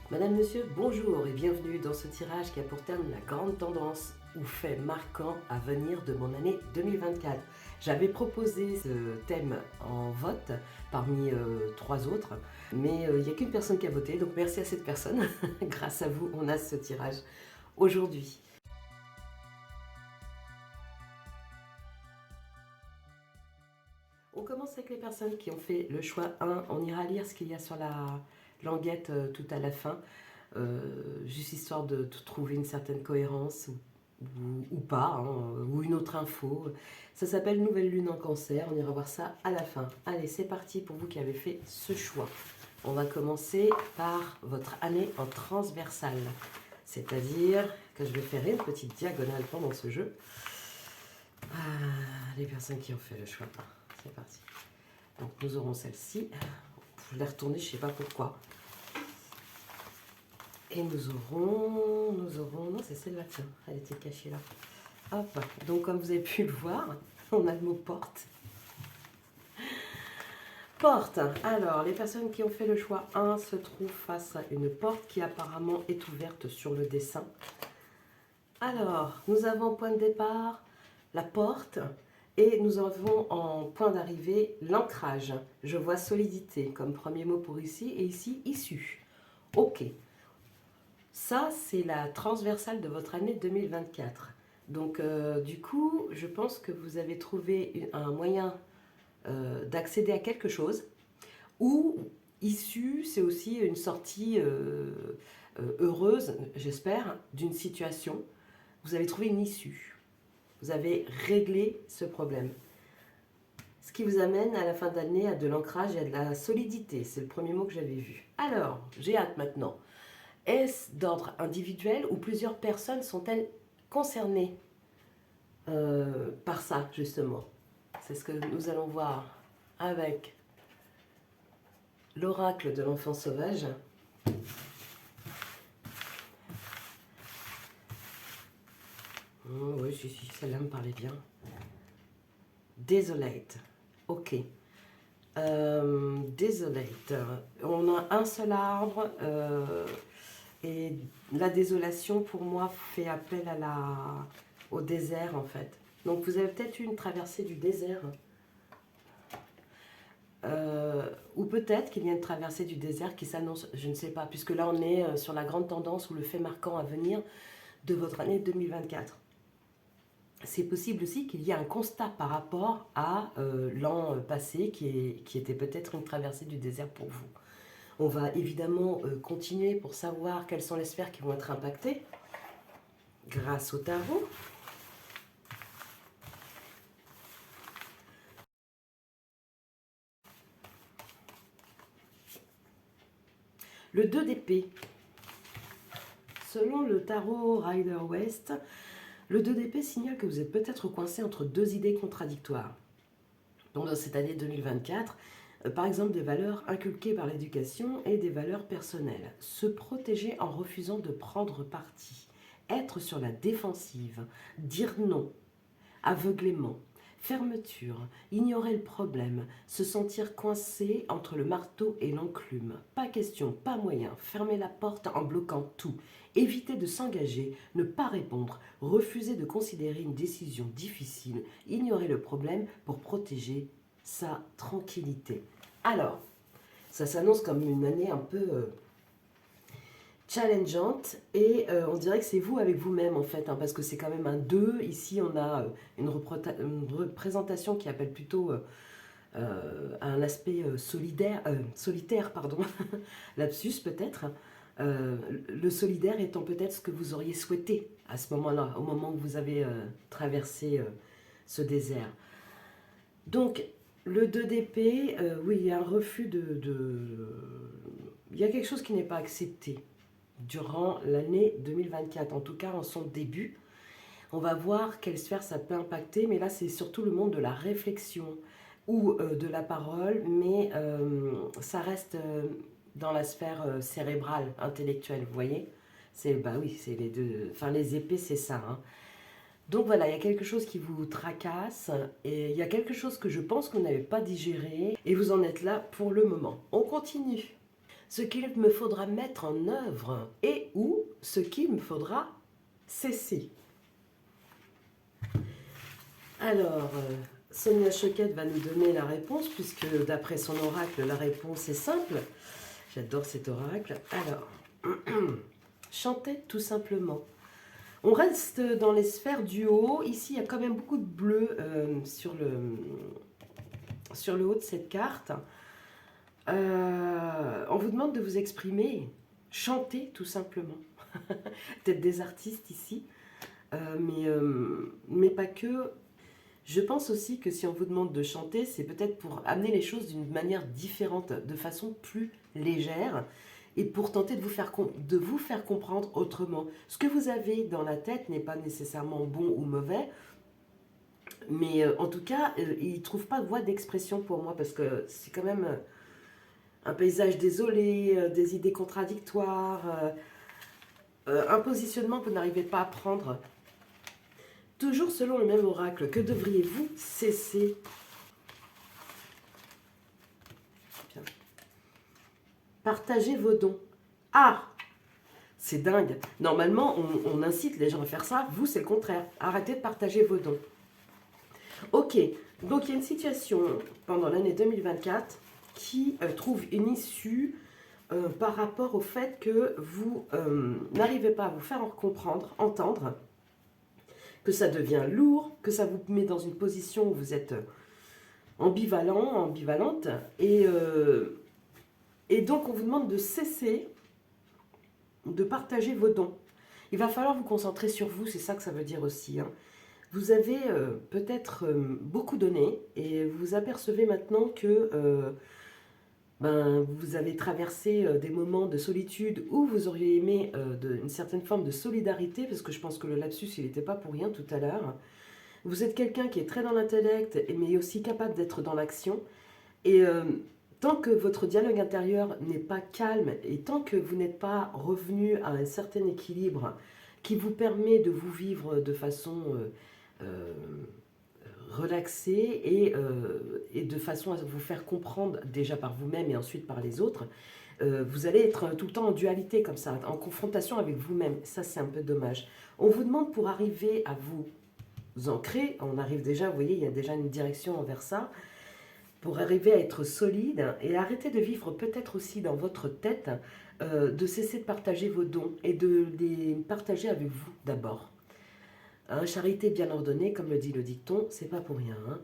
Madame, Monsieur, bonjour et bienvenue dans ce tirage qui a pour terme la grande tendance ou fait marquant à venir de mon année 2024. J'avais proposé ce thème en vote parmi trois autres, mais il n'y a qu'une personne qui a voté, donc merci à cette personne. Grâce à vous, on a ce tirage aujourd'hui. On commence avec les personnes qui ont fait le choix 1. On ira lire ce qu'il y a sur la languette tout à la fin. Juste histoire de trouver une certaine cohérence ou pas, hein, ou une autre info. Ça s'appelle Nouvelle Lune en Cancer, on ira voir ça à la fin. Allez, c'est parti pour vous qui avez fait ce choix. On va commencer par votre année en transversale, c'est-à-dire que je vais faire une petite diagonale pendant ce jeu. Les personnes qui ont fait le choix, c'est parti. Donc nous aurons celle-ci, je l'ai retournée, je ne sais pas pourquoi. Et nous aurons, non c'est celle-là, tiens, elle était cachée là. Hop, donc comme vous avez pu le voir, on a le mot porte. Porte, alors les personnes qui ont fait le choix 1 se trouvent face à une porte qui apparemment est ouverte sur le dessin. Alors, nous avons point de départ la porte et nous avons en point d'arrivée l'ancrage. Je vois solidité comme premier mot pour ici et ici issue. Ok. Ça, c'est la transversale de votre année 2024. Donc, du coup, je pense que vous avez trouvé un moyen d'accéder à quelque chose. Ou, issue, c'est aussi une sortie heureuse, j'espère, d'une situation. Vous avez trouvé une issue. Vous avez réglé ce problème. Ce qui vous amène à la fin d'année à de l'ancrage et à de la solidité. C'est le premier mot que j'avais vu. Alors, j'ai hâte maintenant. Est-ce d'ordre individuel ou plusieurs personnes sont-elles concernées par ça, justement? C'est ce que nous allons voir avec l'oracle de l'enfant sauvage. Oui, si, celle-là me parlait bien. Desolate. Ok. Desolate. On a un seul arbre. Et la désolation, pour moi, fait appel au désert, en fait. Donc, vous avez peut-être eu une traversée du désert. Ou peut-être qu'il y a une traversée du désert qui s'annonce, je ne sais pas, puisque là, on est sur la grande tendance ou le fait marquant à venir de votre année 2024. C'est possible aussi qu'il y ait un constat par rapport à l'an passé qui était peut-être une traversée du désert pour vous. On va évidemment continuer pour savoir quelles sont les sphères qui vont être impactées grâce au tarot. Le 2 d'épée. Selon le tarot Rider-Waite, le 2 d'épée signale que vous êtes peut-être coincé entre deux idées contradictoires. Donc dans cette année 2024, par exemple des valeurs inculquées par l'éducation et des valeurs personnelles. Se protéger en refusant de prendre parti. Être sur la défensive. Dire non. Aveuglément. Fermeture, ignorer le problème, se sentir coincé entre le marteau et l'enclume. Pas question, pas moyen, fermer la porte en bloquant tout. Éviter de s'engager, ne pas répondre, refuser de considérer une décision difficile, ignorer le problème pour protéger sa tranquillité. Alors, ça s'annonce comme une année un peu challengeante et on dirait que c'est vous avec vous-même en fait, hein, parce que c'est quand même un 2. Ici, on a une représentation qui appelle plutôt un aspect solitaire, pardon, lapsus peut-être. Le solidaire étant peut-être ce que vous auriez souhaité à ce moment-là, au moment où vous avez traversé ce désert. Donc, le 2 d'épée, oui, il y a un refus il y a quelque chose qui n'est pas accepté durant l'année 2024, en tout cas en son début. On va voir quelle sphère ça peut impacter, mais là c'est surtout le monde de la réflexion ou de la parole, mais ça reste dans la sphère cérébrale, intellectuelle, vous voyez. Bah oui, c'est les deux, enfin les épées c'est ça, hein. Donc voilà, il y a quelque chose qui vous tracasse et il y a quelque chose que je pense que vous n'avez pas digéré et vous en êtes là pour le moment. On continue. ce qu'il me faudra mettre en œuvre et ou ce qu'il me faudra cesser. Alors, Sonia Choquette va nous donner la réponse, puisque d'après son oracle, la réponse est simple. J'adore cet oracle. Alors, chantez tout simplement. On reste dans les sphères du haut. Ici, il y a quand même beaucoup de bleu sur le haut de cette carte. On vous demande de vous exprimer. Chantez tout simplement. Peut-être des artistes ici, mais pas que. Je pense aussi que si on vous demande de chanter, c'est peut-être pour amener les choses d'une manière différente, de façon plus légère, et pour tenter de vous faire comprendre autrement. Ce que vous avez dans la tête n'est pas nécessairement bon ou mauvais, mais en tout cas, il ne trouve pas de voie d'expression pour moi, parce que c'est quand même un paysage désolé, des idées contradictoires, un positionnement que vous n'arrivez pas à prendre. Toujours selon le même oracle, que devriez-vous cesser? Bien. Partagez vos dons. Ah, c'est dingue. Normalement, on incite les gens à faire ça. Vous, c'est le contraire. Arrêtez de partager vos dons. Ok, donc il y a une situation pendant l'année 2024 qui trouve une issue par rapport au fait que vous n'arrivez pas à vous faire comprendre, entendre, que ça devient lourd, que ça vous met dans une position où vous êtes ambivalent, ambivalente, et donc on vous demande de cesser de partager vos dons. Il va falloir vous concentrer sur vous, c'est ça que ça veut dire aussi. Hein. Vous avez peut-être beaucoup donné, et vous vous apercevez maintenant que vous avez traversé des moments de solitude où vous auriez aimé une certaine forme de solidarité, parce que je pense que le lapsus, il n'était pas pour rien tout à l'heure. Vous êtes quelqu'un qui est très dans l'intellect, mais aussi capable d'être dans l'action. Et tant que votre dialogue intérieur n'est pas calme, et tant que vous n'êtes pas revenu à un certain équilibre qui vous permet de vous vivre de façon relaxée et de façon à vous faire comprendre déjà par vous-même et ensuite par les autres, vous allez être tout le temps en dualité comme ça, en confrontation avec vous-même. Ça, c'est un peu dommage. On vous demande pour arriver à vous ancrer, on arrive déjà, vous voyez, il y a déjà une direction envers ça, pour arriver à être solide et arrêter de vivre peut-être aussi dans votre tête, de cesser de partager vos dons et de les partager avec vous d'abord. Hein, charité bien ordonnée, comme le dit le dicton, c'est pas pour rien. Hein.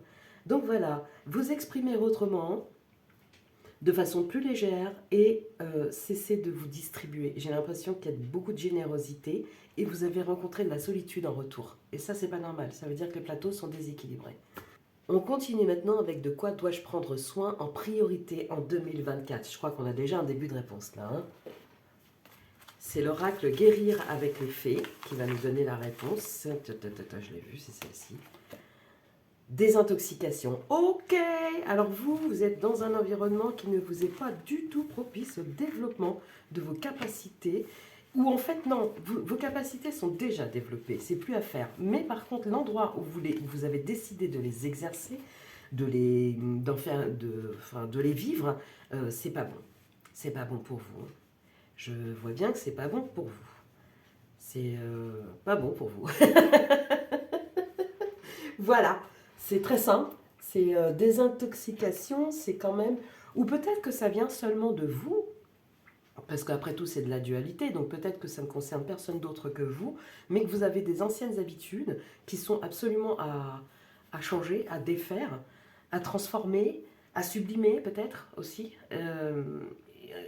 Donc voilà, vous exprimer autrement, de façon plus légère et cesser de vous distribuer. J'ai l'impression qu'il y a beaucoup de générosité et vous avez rencontré de la solitude en retour. Et ça, c'est pas normal, ça veut dire que les plateaux sont déséquilibrés. On continue maintenant avec de quoi dois-je prendre soin en priorité en 2024. Je crois qu'on a déjà un début de réponse là. Hein. C'est l'oracle Guérir avec les fées qui va nous donner la réponse. Je l'ai vu, c'est celle-ci. Désintoxication. Ok, alors vous êtes dans un environnement qui ne vous est pas du tout propice au développement de vos capacités. Ou en fait, non, vos capacités sont déjà développées, c'est plus à faire. Mais par contre, l'endroit où vous avez décidé de les exercer, de les vivre, c'est pas bon. C'est pas bon pour vous. Je vois bien que c'est pas bon pour vous. C'est pas bon pour vous. Voilà, c'est très simple. C'est désintoxication, c'est quand même... Ou peut-être que ça vient seulement de vous, parce qu'après tout, c'est de la dualité, donc peut-être que ça ne concerne personne d'autre que vous, mais que vous avez des anciennes habitudes qui sont absolument à changer, à défaire, à transformer, à sublimer peut-être aussi.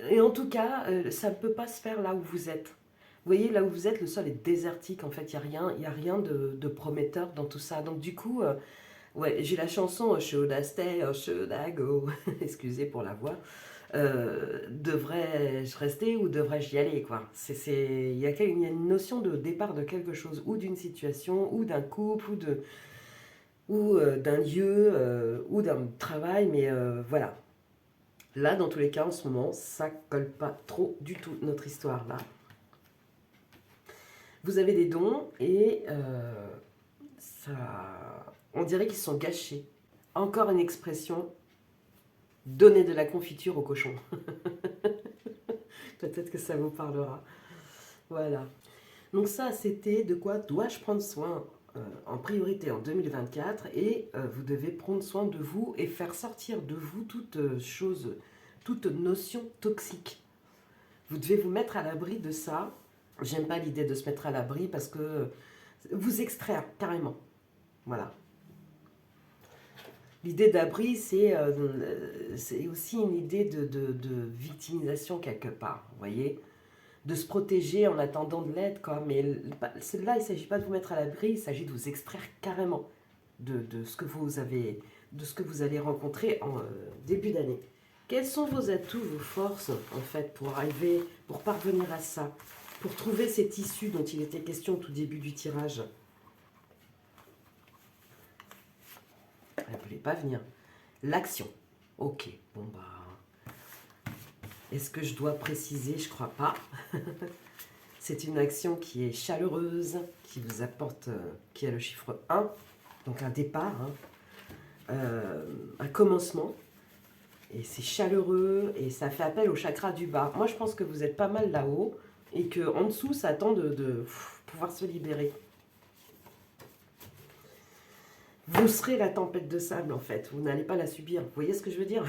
Et en tout cas, ça ne peut pas se faire là où vous êtes. Vous voyez, là où vous êtes, le sol est désertique, en fait, il n'y a rien de prometteur dans tout ça. Donc du coup, ouais, j'ai la chanson Should I stay or should I go? Excusez pour la voix. Devrais-je rester ou devrais-je y aller, quoi? Il y a une notion de départ de quelque chose, ou d'une situation, ou d'un couple, ou d'un lieu, ou d'un travail, mais voilà. Là, dans tous les cas, en ce moment, ça colle pas trop du tout, notre histoire, là. Vous avez des dons et on dirait qu'ils sont gâchés. Encore une expression, donner de la confiture au cochon. Peut-être que ça vous parlera. Voilà. Donc ça, c'était de quoi dois-je prendre soin en priorité en 2024 et vous devez prendre soin de vous et faire sortir de vous toute chose, toute notion toxique. Vous devez vous mettre à l'abri de ça. J'aime pas l'idée de se mettre à l'abri parce que vous extraire carrément. Voilà. L'idée d'abri, c'est aussi une idée de victimisation quelque part, vous voyez, de se protéger en attendant de l'aide, quoi. Mais là, il ne s'agit pas de vous mettre à l'abri, il s'agit de vous extraire carrément de ce que vous avez, de ce que vous allez rencontrer en début d'année. Quels sont vos atouts, vos forces, en fait, pour arriver, pour parvenir à ça, pour trouver cette issue dont il était question au tout début du tirage? Elle ne voulait pas venir. L'action. Ok, bon bah... Est-ce que je dois préciser? Je crois pas. C'est une action qui est chaleureuse, qui vous apporte, qui a le chiffre 1, donc un départ, hein, un commencement. Et c'est chaleureux et ça fait appel au chakra du bas. Moi, je pense que vous êtes pas mal là-haut et qu'en dessous, ça attend de pouvoir se libérer. Vous serez la tempête de sable, en fait. Vous n'allez pas la subir. Vous voyez ce que je veux dire?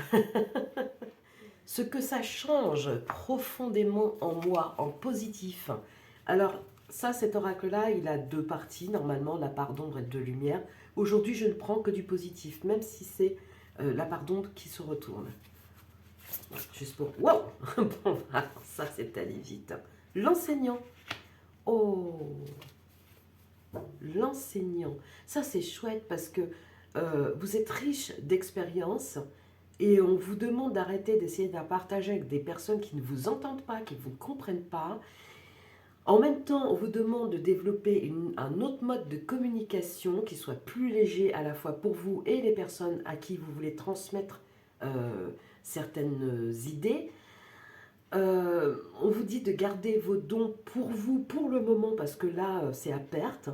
Ce que ça change profondément en moi, en positif. Alors, ça, cet oracle-là, il a deux parties, normalement, la part d'ombre et de lumière. Aujourd'hui, je ne prends que du positif, même si c'est la part d'ombre qui se retourne. Juste pour... Wow. Bon, alors ça, c'est allé vite. L'enseignant. Oh, l'enseignant. Ça, c'est chouette parce que vous êtes riche d'expérience et on vous demande d'arrêter d'essayer de partager avec des personnes qui ne vous entendent pas, qui ne vous comprennent pas. En même temps, on vous demande de développer un autre mode de communication qui soit plus léger à la fois pour vous et les personnes à qui vous voulez transmettre certaines idées. On vous dit de garder vos dons pour vous, pour le moment, parce que là, c'est à perte.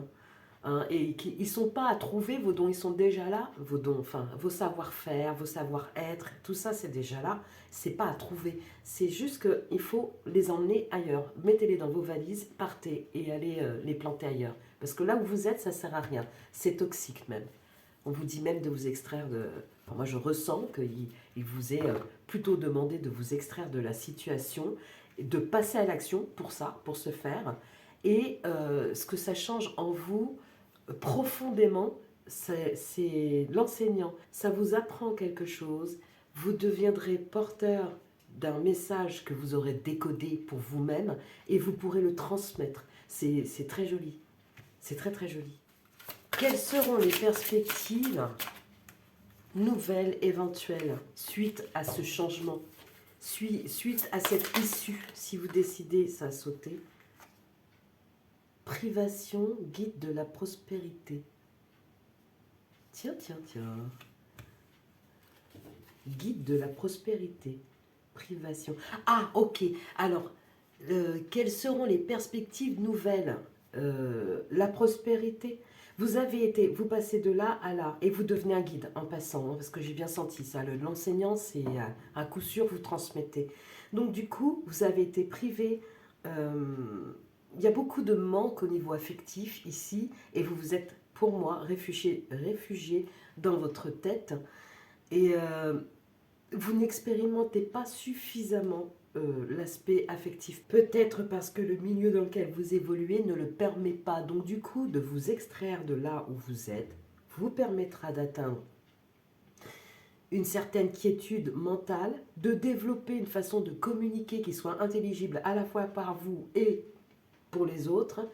Hein, et ils ne sont pas à trouver, vos dons, ils sont déjà là. Vos dons, enfin, vos savoir-faire, vos savoir-être, tout ça, c'est déjà là. C'est pas à trouver. C'est juste qu'il faut les emmener ailleurs. Mettez-les dans vos valises, partez et allez les planter ailleurs. Parce que là où vous êtes, ça ne sert à rien. C'est toxique même. On vous dit même de vous extraire de... Enfin, moi, je ressens qu'il vous est plutôt demandé de vous extraire de la situation, de passer à l'action pour ça, pour ce faire. Et ce que ça change en vous profondément, c'est l'enseignant. Ça vous apprend quelque chose. Vous deviendrez porteur d'un message que vous aurez décodé pour vous-même et vous pourrez le transmettre. C'est très joli. C'est très très joli. Quelles seront les perspectives nouvelles, éventuelles, suite à ce changement, suite à cette issue, si vous décidez, ça a sauté? Privation, guide de la prospérité. Tiens, tiens, tiens. Guide de la prospérité. Privation. Ah, ok. Alors, quelles seront les perspectives nouvelles? La prospérité. Vous passez de là à là, et vous devenez un guide en passant, hein, parce que j'ai bien senti ça. L'enseignant, c'est à coup sûr, vous transmettez. Donc du coup, vous avez été privé. Il y a beaucoup de manque au niveau affectif ici, et vous vous êtes, pour moi, réfugié dans votre tête, et vous n'expérimentez pas suffisamment l'aspect affectif. Peut-être parce que le milieu dans lequel vous évoluez ne le permet pas. Donc du coup, de vous extraire de là où vous êtes vous permettra d'atteindre une certaine quiétude mentale, de développer une façon de communiquer qui soit intelligible à la fois par vous et pour les autres.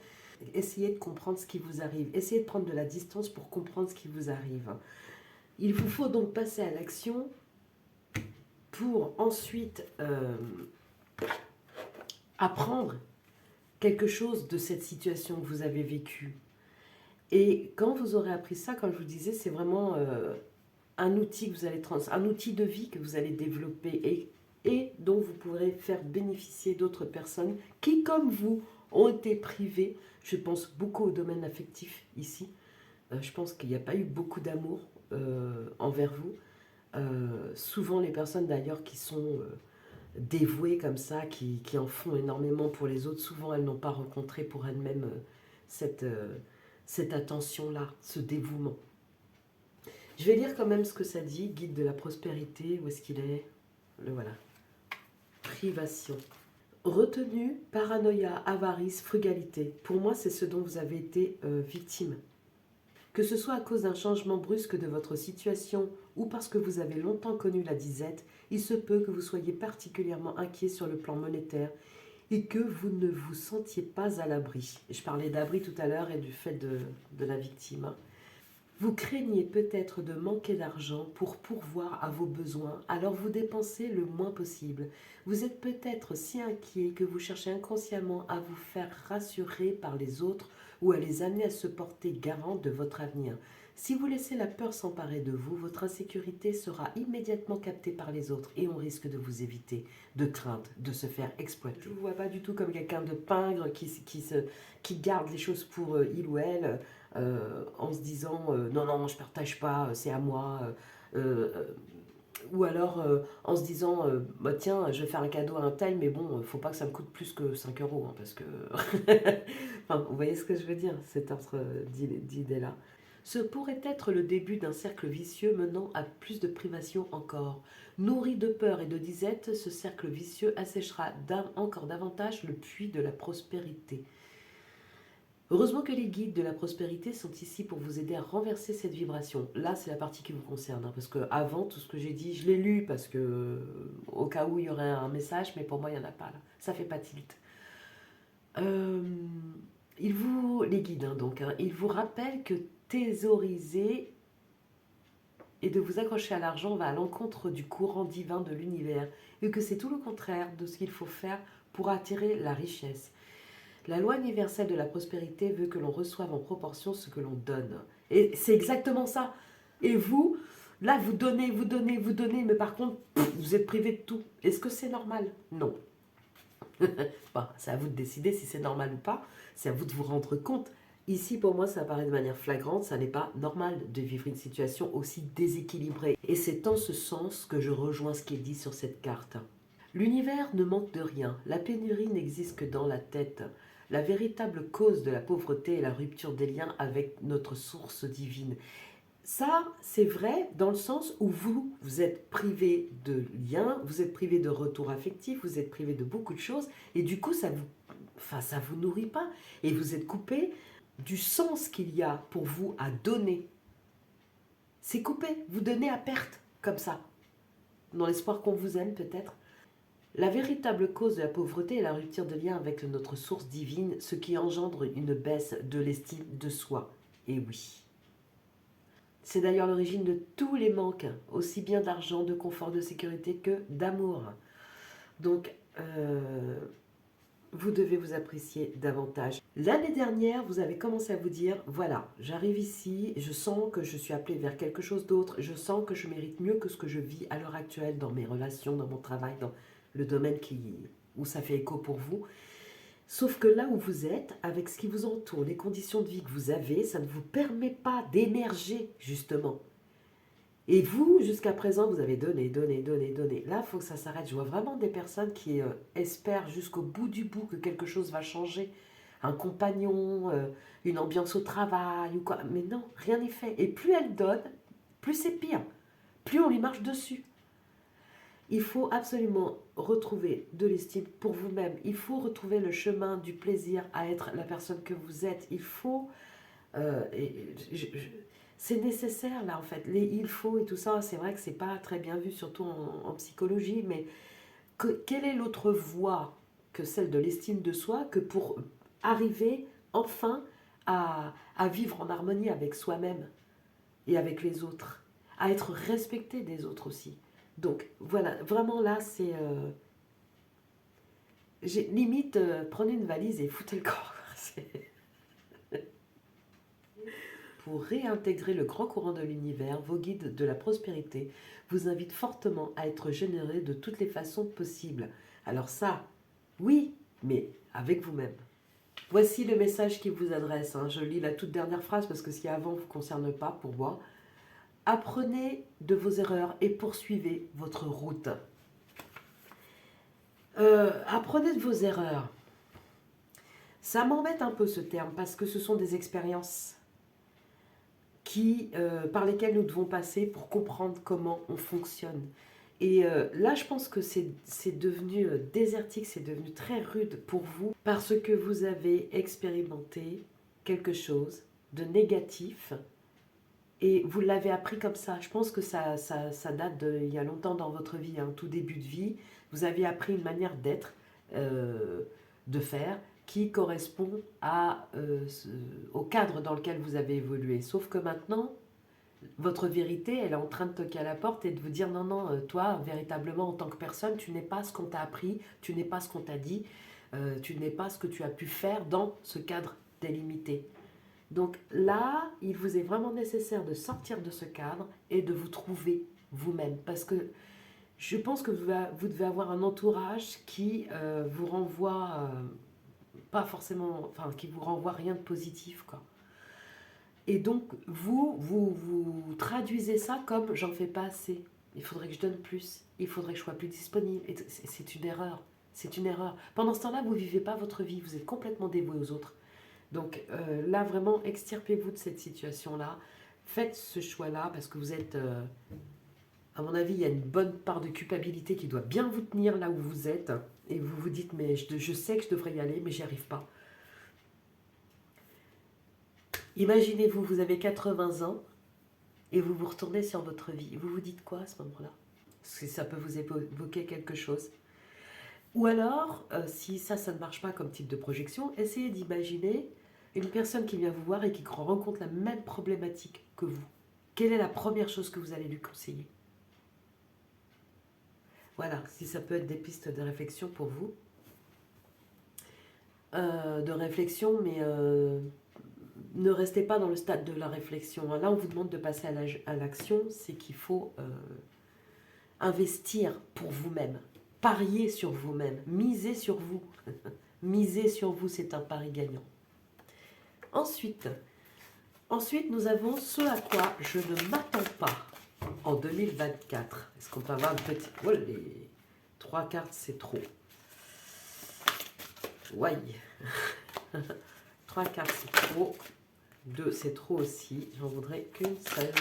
Essayez de comprendre ce qui vous arrive. Essayez de prendre de la distance pour comprendre ce qui vous arrive. Il vous faut donc passer à l'action pour ensuite apprendre quelque chose de cette situation que vous avez vécue. Et quand vous aurez appris ça, comme je vous disais, c'est vraiment un outil que vous allez un outil de vie que vous allez développer et dont vous pourrez faire bénéficier d'autres personnes qui, comme vous, ont été privées. Je pense beaucoup au domaine affectif ici. Je pense qu'il n'y a pas eu beaucoup d'amour envers vous. Souvent les personnes d'ailleurs qui sont dévouées comme ça, qui en font énormément pour les autres. Souvent, elles n'ont pas rencontré pour elles-mêmes cette attention-là, ce dévouement. Je vais lire quand même ce que ça dit, guide de la prospérité, où est-ce qu'il est? Le voilà. Privation. Retenue, paranoïa, avarice, frugalité. Pour moi, c'est ce dont vous avez été victime. Que ce soit à cause d'un changement brusque de votre situation ou parce que vous avez longtemps connu la disette, il se peut que vous soyez particulièrement inquiet sur le plan monétaire et que vous ne vous sentiez pas à l'abri. Je parlais d'abri tout à l'heure et du fait de la victime. Vous craignez peut-être de manquer d'argent pour pourvoir à vos besoins, alors vous dépensez le moins possible. Vous êtes peut-être si inquiet que vous cherchez inconsciemment à vous faire rassurer par les autres ou à les amener à se porter garant de votre avenir. Si vous laissez la peur s'emparer de vous, votre insécurité sera immédiatement captée par les autres et on risque de vous éviter de crainte de se faire exploiter. Je ne vous vois pas du tout comme quelqu'un de pingre qui garde les choses pour il ou elle. En se disant non, non, je ne partage pas, c'est à moi. Ou alors en se disant bah, tiens, je vais faire un cadeau à un tel, mais bon, il ne faut pas que ça me coûte plus que 5 euros, hein, parce que. Enfin, vous voyez ce que je veux dire, cette autre d'idée-là. Ce pourrait être le début d'un cercle vicieux menant à plus de privation encore. Nourri de peur et de disette, ce cercle vicieux asséchera encore davantage le puits de la prospérité. Heureusement que les guides de la prospérité sont ici pour vous aider à renverser cette vibration. Là, c'est la partie qui vous concerne, hein, parce que avant, tout ce que j'ai dit, je l'ai lu parce que au cas où il y aurait un message, mais pour moi, il n'y en a pas là. Ça fait pas tilt. Les guides, hein, donc, hein, ils vous rappellent que thésauriser et de vous accrocher à l'argent va à l'encontre du courant divin de l'univers, et que c'est tout le contraire de ce qu'il faut faire pour attirer la richesse. La loi universelle de la prospérité veut que l'on reçoive en proportion ce que l'on donne. Et c'est exactement ça. Et vous, là, vous donnez, mais par contre, vous êtes privé de tout. Est-ce que c'est normal? Non. Bon, c'est à vous de décider si c'est normal ou pas. C'est à vous de vous rendre compte. Ici, pour moi, ça apparaît de manière flagrante. Ça n'est pas normal de vivre une situation aussi déséquilibrée. Et c'est en ce sens que je rejoins ce qui est dit sur cette carte. L'univers ne manque de rien. La pénurie n'existe que dans la tête. La véritable cause de la pauvreté est la rupture des liens avec notre source divine. Ça, c'est vrai dans le sens où vous êtes privé de liens, vous êtes privé de retour affectif, vous êtes privé de beaucoup de choses, et du coup, ça vous nourrit pas, et vous êtes coupé du sens qu'il y a pour vous à donner. C'est coupé, vous donnez à perte, comme ça, dans l'espoir qu'on vous aime peut-être. La véritable cause de la pauvreté est la rupture de lien avec notre source divine, ce qui engendre une baisse de l'estime de soi. Et oui. C'est d'ailleurs l'origine de tous les manques, aussi bien d'argent, de confort, de sécurité que d'amour. Donc, vous devez vous apprécier davantage. L'année dernière, vous avez commencé à vous dire, voilà, j'arrive ici, je sens que je suis appelée vers quelque chose d'autre, je sens que je mérite mieux que ce que je vis à l'heure actuelle dans mes relations, dans mon travail, dans le domaine où ça fait écho pour vous. Sauf que là où vous êtes, avec ce qui vous entoure, les conditions de vie que vous avez, ça ne vous permet pas d'émerger, justement. Et vous, jusqu'à présent, vous avez donné. Là, il faut que ça s'arrête. Je vois vraiment des personnes qui espèrent jusqu'au bout du bout que quelque chose va changer. Un compagnon, une ambiance au travail ou quoi. Mais non, rien n'est fait. Et plus elle donne, plus c'est pire. Plus on lui marche dessus. Il faut absolument retrouver de l'estime pour vous-même. Il faut retrouver le chemin du plaisir à être la personne que vous êtes. Il faut... c'est nécessaire là en fait. Il faut et tout ça, c'est vrai que c'est pas très bien vu, surtout en psychologie, mais quelle est l'autre voie que celle de l'estime de soi que pour arriver enfin à vivre en harmonie avec soi-même et avec les autres, à être respecté des autres aussi. Donc voilà, vraiment là, c'est... limite, prenez une valise et foutez le corps. Pour réintégrer le grand courant de l'univers, vos guides de la prospérité vous invitent fortement à être généreux de toutes les façons possibles. Alors ça, oui, mais avec vous-même. Voici le message qui vous adresse. Hein. Je lis la toute dernière phrase parce que ce qui est avant ne vous concerne pas pour moi. Apprenez de vos erreurs et poursuivez votre route. Apprenez de vos erreurs. Ça m'embête un peu ce terme parce que ce sont des expériences par lesquelles nous devons passer pour comprendre comment on fonctionne. Et là, je pense que c'est devenu désertique, c'est devenu très rude pour vous parce que vous avez expérimenté quelque chose de négatif et vous l'avez appris comme ça. Je pense que ça date il y a longtemps dans votre vie, hein, tout début de vie. Vous avez appris une manière d'être, euh, de faire, qui correspond au cadre dans lequel vous avez évolué. Sauf que maintenant, votre vérité, elle est en train de toquer à la porte et de vous dire non, non, toi, véritablement, en tant que personne, tu n'es pas ce qu'on t'a appris, tu n'es pas ce qu'on t'a dit, tu n'es pas ce que tu as pu faire dans ce cadre délimité. Donc là, il vous est vraiment nécessaire de sortir de ce cadre et de vous trouver vous-même. Parce que je pense que vous devez avoir un entourage qui vous renvoie, pas forcément, enfin, qui vous renvoie rien de positif, quoi. Et donc, vous traduisez ça comme j'en fais pas assez. Il faudrait que je donne plus. Il faudrait que je sois plus disponible. Et c'est une erreur. C'est une erreur. Pendant ce temps-là, vous ne vivez pas votre vie. Vous êtes complètement dévoué aux autres. Donc là, vraiment, extirpez-vous de cette situation-là. Faites ce choix-là parce que vous êtes, à mon avis, il y a une bonne part de culpabilité qui doit bien vous tenir là où vous êtes. Et vous vous dites, mais je sais que je devrais y aller, mais j'y arrive pas. Imaginez-vous, vous avez 80 ans et vous vous retournez sur votre vie. Vous vous dites quoi à ce moment-là? Parce que ça peut vous évoquer quelque chose. Ou alors, si ça ne marche pas comme type de projection, essayez d'imaginer une personne qui vient vous voir et qui rencontre la même problématique que vous. Quelle est la première chose que vous allez lui conseiller? Voilà, si ça peut être des pistes de réflexion pour vous. De réflexion, mais ne restez pas dans le stade de la réflexion. Là, on vous demande de passer à l'action, c'est qu'il faut investir pour vous-même, parier sur vous-même, miser sur vous. Miser sur vous, c'est un pari gagnant. Ensuite, nous avons ce à quoi je ne m'attends pas en 2024. Est-ce qu'on peut avoir un petit... Oh, les 3 cartes, c'est trop. Ouais. 3 cartes, c'est trop. 2, c'est trop aussi. J'en voudrais qu'une seule.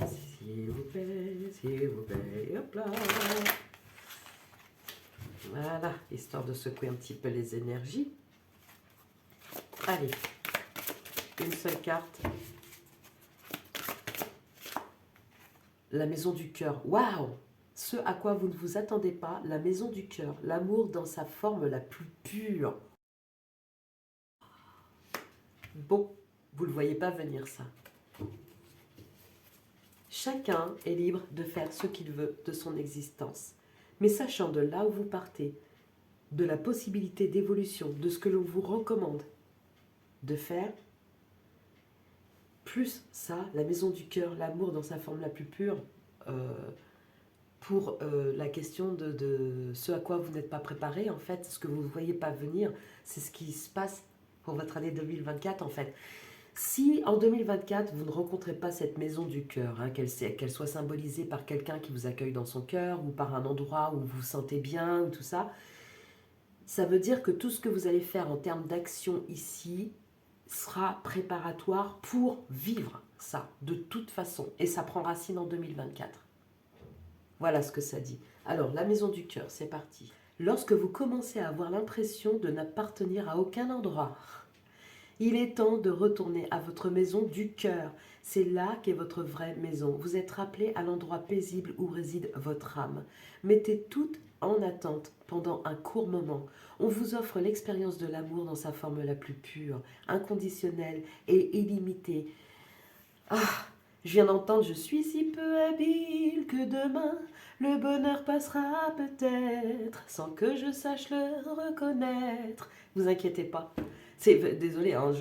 S'il vous plaît, s'il vous plaît. Hop là. Voilà, histoire de secouer un petit peu les énergies. Allez, une seule carte. La maison du cœur. Waouh! Ce à quoi vous ne vous attendez pas, la maison du cœur. L'amour dans sa forme la plus pure. Bon, vous ne le voyez pas venir ça. Chacun est libre de faire ce qu'il veut de son existence. Mais sachant de là où vous partez, de la possibilité d'évolution, de ce que l'on vous recommande de faire, plus ça, la maison du cœur, l'amour dans sa forme la plus pure, pour la question de ce à quoi vous n'êtes pas préparé, en fait, ce que vous ne voyez pas venir, c'est ce qui se passe pour votre année 2024, en fait. Si en 2024, vous ne rencontrez pas cette maison du cœur, hein, qu'elle soit symbolisée par quelqu'un qui vous accueille dans son cœur, ou par un endroit où vous vous sentez bien, ou tout ça, ça veut dire que tout ce que vous allez faire en termes d'action ici sera préparatoire pour vivre ça, de toute façon. Et ça prend racine en 2024. Voilà ce que ça dit. Alors, la maison du cœur, c'est parti. Lorsque vous commencez à avoir l'impression de n'appartenir à aucun endroit, il est temps de retourner à votre maison du cœur. C'est là qu'est votre vraie maison. Vous êtes rappelé à l'endroit paisible où réside votre âme. Mettez tout en attente pendant un court moment. On vous offre l'expérience de l'amour dans sa forme la plus pure, inconditionnelle et illimitée. Ah, je viens d'entendre « Je suis si peu habile que demain, le bonheur passera peut-être, sans que je sache le reconnaître. » Vous inquiétez pas. Désolé, hein,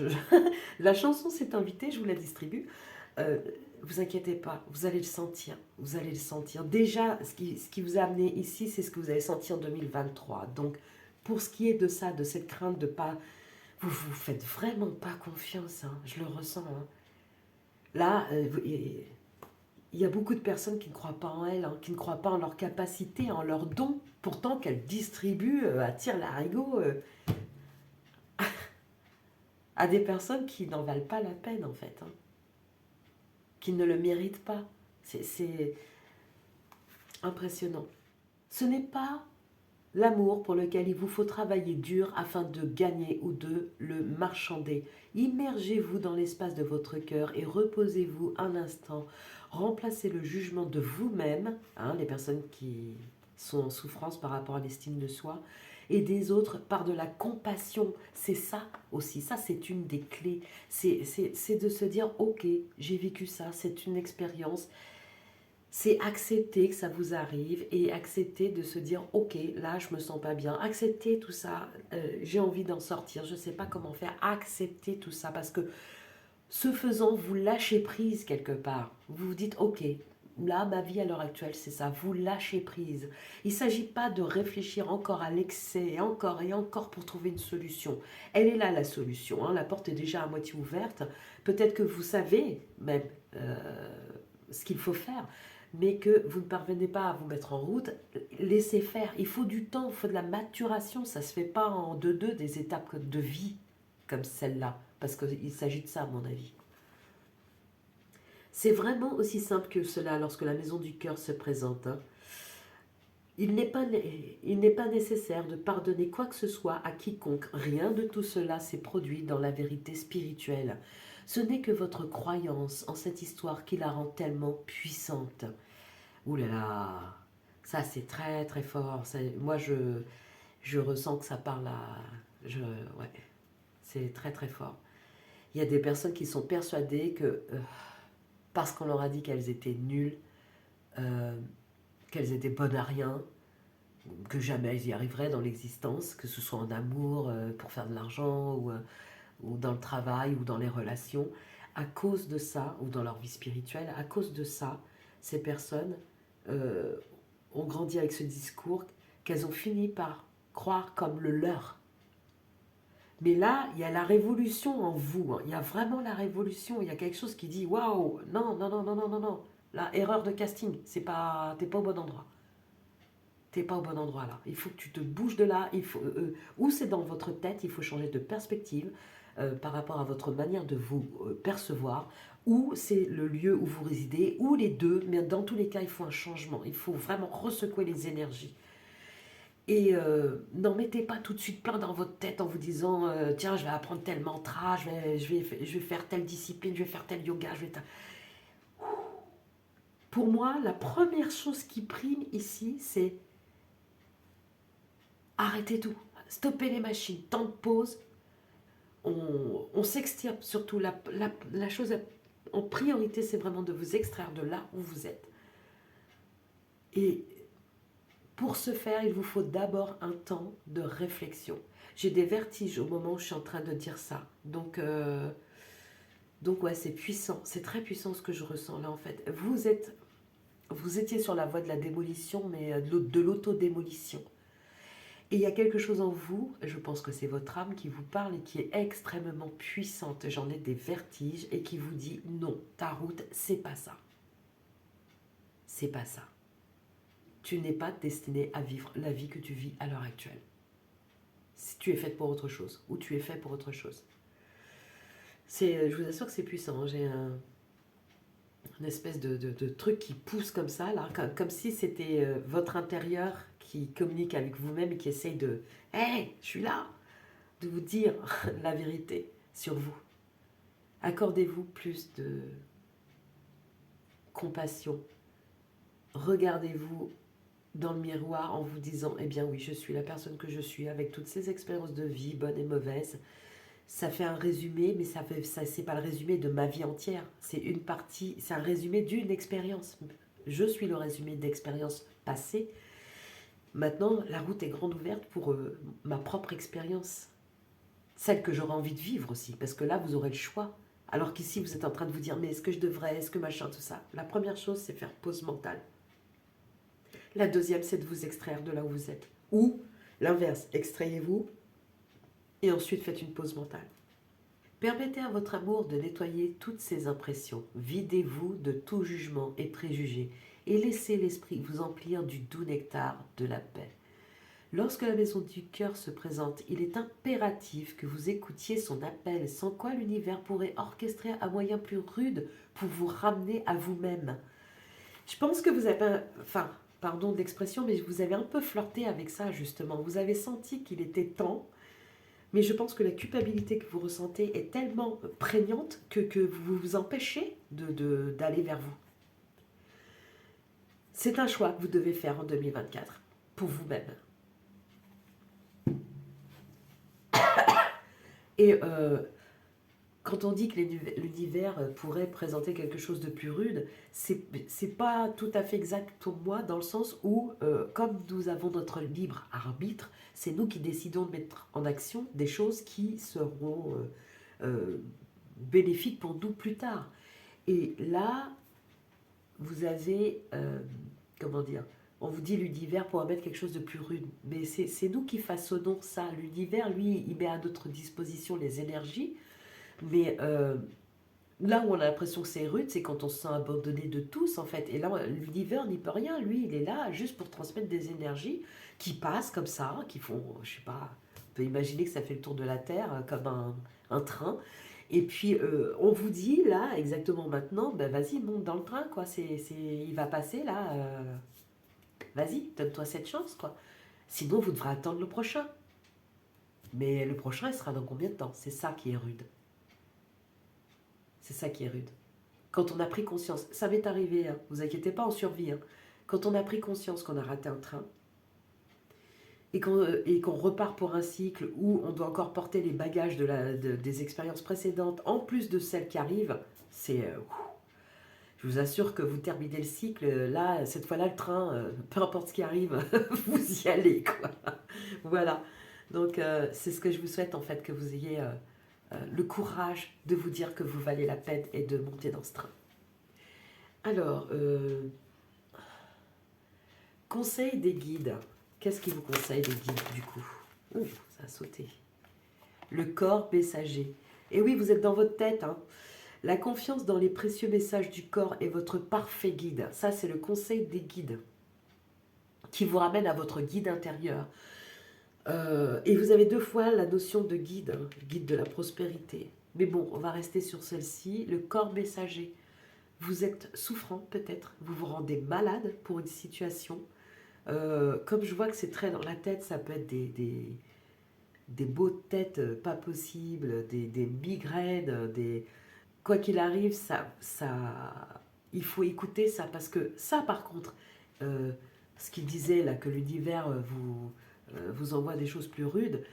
la chanson s'est invitée, je vous la distribue. Vous inquiétez pas, vous allez le sentir. Vous allez le sentir. Déjà, ce qui vous a amené ici, c'est ce que vous avez senti en 2023. Donc, pour ce qui est de ça, de cette crainte de pas... Vous faites vraiment pas confiance, hein, je le ressens. Hein. Là, il y a beaucoup de personnes qui ne croient pas en elles, hein, qui ne croient pas en leur capacité, en leurs dons, Pourtant qu'elle distribue à tire-larigot à des personnes qui n'en valent pas la peine en fait, hein, qui ne le méritent pas. C'est impressionnant. Ce n'est pas l'amour pour lequel il vous faut travailler dur afin de gagner ou de le marchander. Immergez-vous dans l'espace de votre cœur et reposez-vous un instant. Remplacez le jugement de vous-même, hein, les personnes qui sont en souffrance par rapport à l'estime de soi, et des autres par de la compassion. C'est ça aussi, ça c'est une des clés. C'est de se dire, ok, j'ai vécu ça, c'est une expérience. C'est accepter que ça vous arrive et accepter de se dire, ok, là je me sens pas bien. Accepter tout ça, j'ai envie d'en sortir, je sais pas comment faire. Accepter tout ça parce que ce faisant, vous lâchez prise quelque part. Vous vous dites, ok, là, ma vie à l'heure actuelle, c'est ça, vous lâchez prise. Il ne s'agit pas de réfléchir encore à l'excès, et encore pour trouver une solution. Elle est là, la solution, hein, la porte est déjà à moitié ouverte. Peut-être que vous savez même ce qu'il faut faire, mais que vous ne parvenez pas à vous mettre en route. Laissez faire, il faut du temps, il faut de la maturation, ça ne se fait pas en deux des étapes de vie comme celle-là, parce qu'il s'agit de ça à mon avis. C'est vraiment aussi simple que cela lorsque la maison du cœur se présente. Hein. Il n'est pas nécessaire de pardonner quoi que ce soit à quiconque. Rien de tout cela s'est produit dans la vérité spirituelle. Ce n'est que votre croyance en cette histoire qui la rend tellement puissante. Ouh là là, ça c'est très très fort. Moi je ressens que ça parle à... Ouais, c'est très très fort. Il y a des personnes qui sont persuadées que parce qu'on leur a dit qu'elles étaient nulles, euh, qu'elles étaient bonnes à rien, que jamais elles y arriveraient dans l'existence, que ce soit en amour, pour faire de l'argent, ou dans le travail, ou dans les relations. À cause de ça, ou dans leur vie spirituelle, à cause de ça, ces personnes euh, ont grandi avec ce discours qu'elles ont fini par croire comme le leur. Mais là, il y a la révolution en vous. Hein. Il y a vraiment la révolution. Il y a quelque chose qui dit waouh, non, non, non, non, non, non, non. La erreur de casting, t'es pas au bon endroit. T'es pas au bon endroit là. Il faut que tu te bouges de là. Ou c'est dans votre tête, il faut changer de perspective par rapport à votre manière de vous percevoir. Ou c'est le lieu où vous résidez, ou les deux. Mais dans tous les cas, il faut un changement. Il faut vraiment ressecouer les énergies. Et n'en mettez pas tout de suite plein dans votre tête en vous disant tiens, je vais apprendre tel mantra, je vais faire telle discipline, je vais faire tel yoga. Pour moi, la première chose qui prime ici, c'est arrêtez tout, stoppez les machines, temps de pause. On s'extirpe surtout. La chose en priorité, c'est vraiment de vous extraire de là où vous êtes. Et pour ce faire, il vous faut d'abord un temps de réflexion. J'ai des vertiges au moment où je suis en train de dire ça. Donc ouais, c'est puissant. C'est très puissant ce que je ressens là en fait. Vous étiez sur la voie de la démolition, mais de l'autodémolition. Et il y a quelque chose en vous, je pense que c'est votre âme qui vous parle et qui est extrêmement puissante. J'en ai des vertiges et qui vous dit non, ta route, c'est pas ça. C'est pas ça. Tu n'es pas destiné à vivre la vie que tu vis à l'heure actuelle. Si tu es faite pour autre chose, ou tu es fait pour autre chose. Je vous assure que c'est puissant. Hein. J'ai une espèce de truc qui pousse comme ça, là, comme si c'était votre intérieur qui communique avec vous-même et qui essaye de « Hey, je suis là !» de vous dire la vérité sur vous. Accordez-vous plus de compassion. Regardez-vous dans le miroir en vous disant « Eh bien oui, je suis la personne que je suis avec toutes ces expériences de vie, bonnes et mauvaises. » Ça fait un résumé, mais c'est pas le résumé de ma vie entière. C'est une partie, c'est un résumé d'une expérience. Je suis le résumé d'expériences passées. Maintenant, la route est grande ouverte pour ma propre expérience. Celle que j'aurais envie de vivre aussi, parce que là, vous aurez le choix. Alors qu'ici, vous êtes en train de vous dire, mais est-ce que je devrais, est-ce que machin, tout ça. La première chose, c'est faire pause mentale. La deuxième, c'est de vous extraire de là où vous êtes. Ou l'inverse, extrayez-vous et ensuite faites une pause mentale. Permettez à votre amour de nettoyer toutes ces impressions. Videz-vous de tout jugement et préjugés et laissez l'esprit vous emplir du doux nectar de la paix. Lorsque la maison du cœur se présente, il est impératif que vous écoutiez son appel, sans quoi l'univers pourrait orchestrer un moyen plus rude pour vous ramener à vous-même. Je pense que vous avez, enfin, pardon de l'expression, mais vous avez un peu flirté avec ça justement. Vous avez senti qu'il était temps, mais je pense que la culpabilité que vous ressentez est tellement prégnante que vous vous empêchez d'aller vers vous. C'est un choix que vous devez faire en 2024 pour vous-même. Et quand on dit que l'univers pourrait présenter quelque chose de plus rude, c'est pas tout à fait exact pour moi, dans le sens où, comme nous avons notre libre arbitre, c'est nous qui décidons de mettre en action des choses qui seront bénéfiques pour nous plus tard. Et là, vous avez, comment dire, on vous dit l'univers pourra mettre quelque chose de plus rude, mais c'est nous qui façonnons ça. L'univers, lui, il met à notre disposition les énergies, mais là où on a l'impression que c'est rude, c'est quand on se sent abandonné de tous, en fait. Et là, l'univers n'y peut rien. Lui, il est là juste pour transmettre des énergies qui passent comme ça, qui font, je sais pas, on peut imaginer que ça fait le tour de la Terre comme un train. Et puis, on vous dit, là, exactement maintenant, ben vas-y, monte dans le train, quoi. Il va passer, là. Vas-y, donne-toi cette chance, quoi. Sinon, vous devrez attendre le prochain. Mais le prochain, il sera dans combien de temps? C'est ça qui est rude. C'est ça qui est rude. Quand on a pris conscience, ça m'est arrivé, hein, vous inquiétez pas, en survie, hein. Quand on a pris conscience qu'on a raté un train et qu'on repart pour un cycle où on doit encore porter les bagages des expériences précédentes, en plus de celles qui arrivent, c'est... je vous assure que vous terminez le cycle, là, cette fois-là, le train, peu importe ce qui arrive, vous y allez, quoi. Voilà. Donc, c'est ce que je vous souhaite, en fait, que vous ayez le courage de vous dire que vous valez la peine et de monter dans ce train. Alors, conseil des guides. Qu'est-ce qu'ils vous conseillent, les guides, du coup? Ouh, ça a sauté. Le corps messager. Et oui, vous êtes dans votre tête, hein. La confiance dans les précieux messages du corps est votre parfait guide. Ça, c'est le conseil des guides qui vous ramène à votre guide intérieur. Et vous avez deux fois la notion de guide, hein, guide de la prospérité. Mais bon, on va rester sur celle-ci. Le corps messager. Vous êtes souffrant peut-être, vous vous rendez malade pour une situation. Comme je vois que c'est très dans la tête, ça peut être des maux de tête pas possibles, des migraines, quoi qu'il arrive, il faut écouter ça, parce que ça, par contre, ce qu'il disait là, que l'univers vous envoie des choses plus rudes,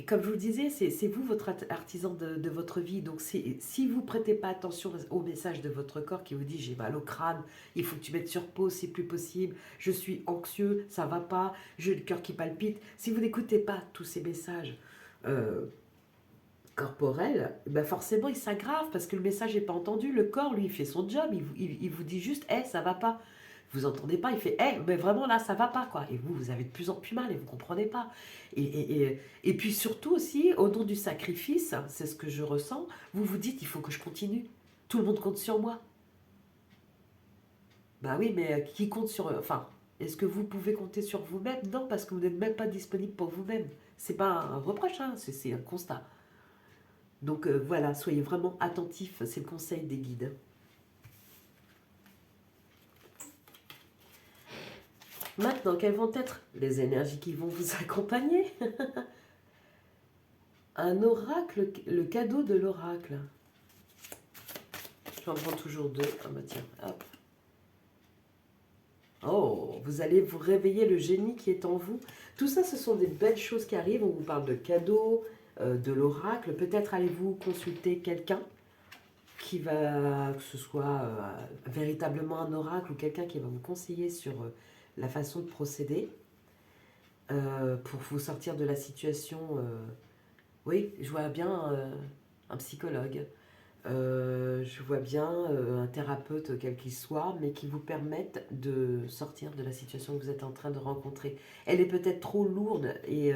comme je vous le disais, c'est vous votre artisan de votre vie. Donc si vous prêtez pas attention au message de votre corps qui vous dit j'ai mal au crâne, il faut que tu mettes sur pause, c'est plus possible, je suis anxieux, ça va pas, j'ai le cœur qui palpite. Si vous n'écoutez pas tous ces messages corporels, ben forcément il s'aggrave parce que le message n'est pas entendu. Le corps, lui, il fait son job, il vous dit juste hey, ça va pas. Vous entendez pas, il fait hey, mais vraiment là ça va pas, quoi. Et vous avez de plus en plus mal et vous comprenez pas. Et puis surtout aussi, au nom du sacrifice, c'est ce que je ressens, vous vous dites il faut que je continue. Tout le monde compte sur moi. Bah oui, mais qui compte sur enfin, est-ce que vous pouvez compter sur vous-même? Non, parce que vous n'êtes même pas disponible pour vous-même. C'est pas un reproche, hein, c'est un constat. Donc voilà, soyez vraiment attentifs, c'est le conseil des guides. Maintenant, quelles vont être les énergies qui vont vous accompagner? Un oracle, le cadeau de l'oracle. J'en prends toujours deux. Ah bah tiens, hop. Oh, vous allez vous réveiller le génie qui est en vous. Tout ça, ce sont des belles choses qui arrivent. On vous parle de cadeaux, de l'oracle. Peut-être allez-vous consulter quelqu'un qui va, que ce soit véritablement un oracle ou quelqu'un qui va vous conseiller sur la façon de procéder pour vous sortir de la situation. Oui, je vois bien un psychologue. Je vois bien un thérapeute, quel qu'il soit, mais qui vous permette de sortir de la situation que vous êtes en train de rencontrer. Elle est peut-être trop lourde et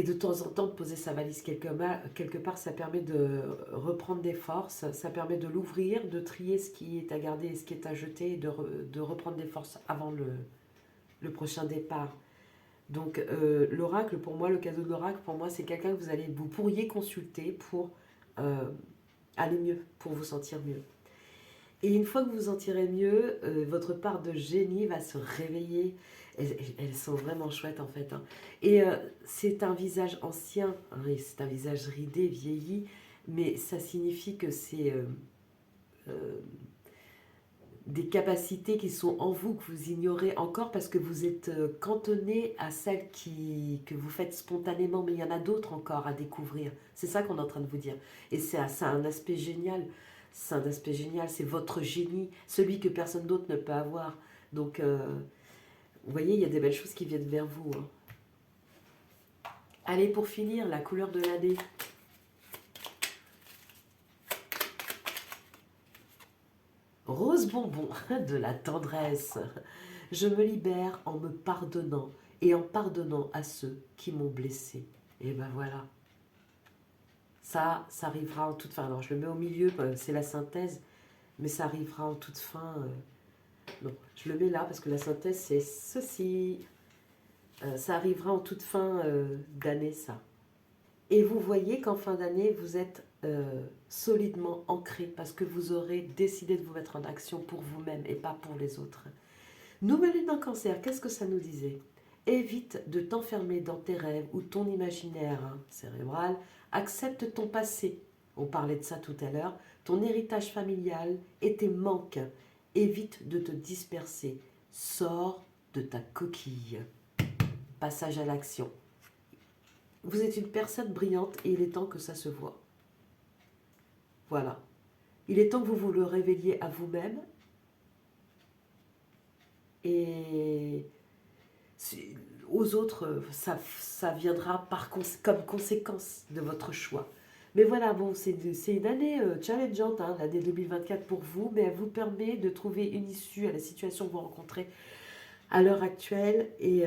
de temps en temps de poser sa valise quelque part, ça permet de reprendre des forces, ça permet de l'ouvrir, de trier ce qui est à garder et ce qui est à jeter, et de reprendre des forces avant le prochain départ. Donc l'oracle, pour moi, le cadeau de l'oracle, pour moi, c'est quelqu'un que vous pourriez consulter pour aller mieux, pour vous sentir mieux. Et une fois que vous vous sentirez mieux, votre part de génie va se réveiller. Elles sont vraiment chouettes en fait, hein. Et c'est un visage ancien, hein, c'est un visage ridé, vieilli, mais ça signifie que c'est euh, des capacités qui sont en vous, que vous ignorez encore parce que vous êtes cantonné à celles que vous faites spontanément, mais il y en a d'autres encore à découvrir. C'est ça qu'on est en train de vous dire. Et c'est un aspect génial. C'est un aspect génial, c'est votre génie, celui que personne d'autre ne peut avoir. Donc, vous voyez, il y a des belles choses qui viennent vers vous, hein. Allez, pour finir, la couleur de l'année. Rose bonbon, de la tendresse. Je me libère en me pardonnant et en pardonnant à ceux qui m'ont blessé. Et ben voilà. Ça arrivera en toute fin. Alors je le mets au milieu, c'est la synthèse, mais ça arrivera en toute fin. Non, je le mets là parce que la synthèse c'est ceci. Ça arrivera en toute fin d'année, ça. Et vous voyez qu'en fin d'année, vous êtes solidement ancré parce que vous aurez décidé de vous mettre en action pour vous-même et pas pour les autres. Nouvelle lune en cancer, qu'est-ce que ça nous disait? Évite de t'enfermer dans tes rêves ou ton imaginaire cérébral. Accepte ton passé. On parlait de ça tout à l'heure. Ton héritage familial et tes manques. Évite de te disperser. Sors de ta coquille. Passage à l'action. Vous êtes une personne brillante et il est temps que ça se voie. Voilà. Il est temps que vous vous le révéliez à vous-même. Et aux autres, ça viendra comme conséquence de votre choix. Mais voilà, bon, c'est une année challengeante, hein, l'année 2024 pour vous, mais elle vous permet de trouver une issue à la situation que vous rencontrez à l'heure actuelle. Et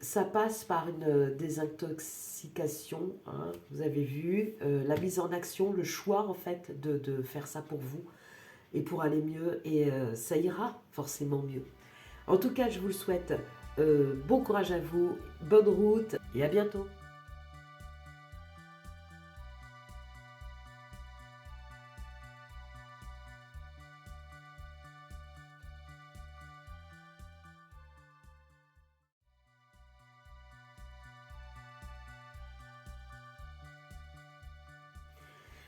ça passe par une désintoxication, hein, vous avez vu, la mise en action, le choix en fait de faire ça pour vous et pour aller mieux. Et ça ira forcément mieux. En tout cas, je vous le souhaite. Bon courage à vous, bonne route et à bientôt.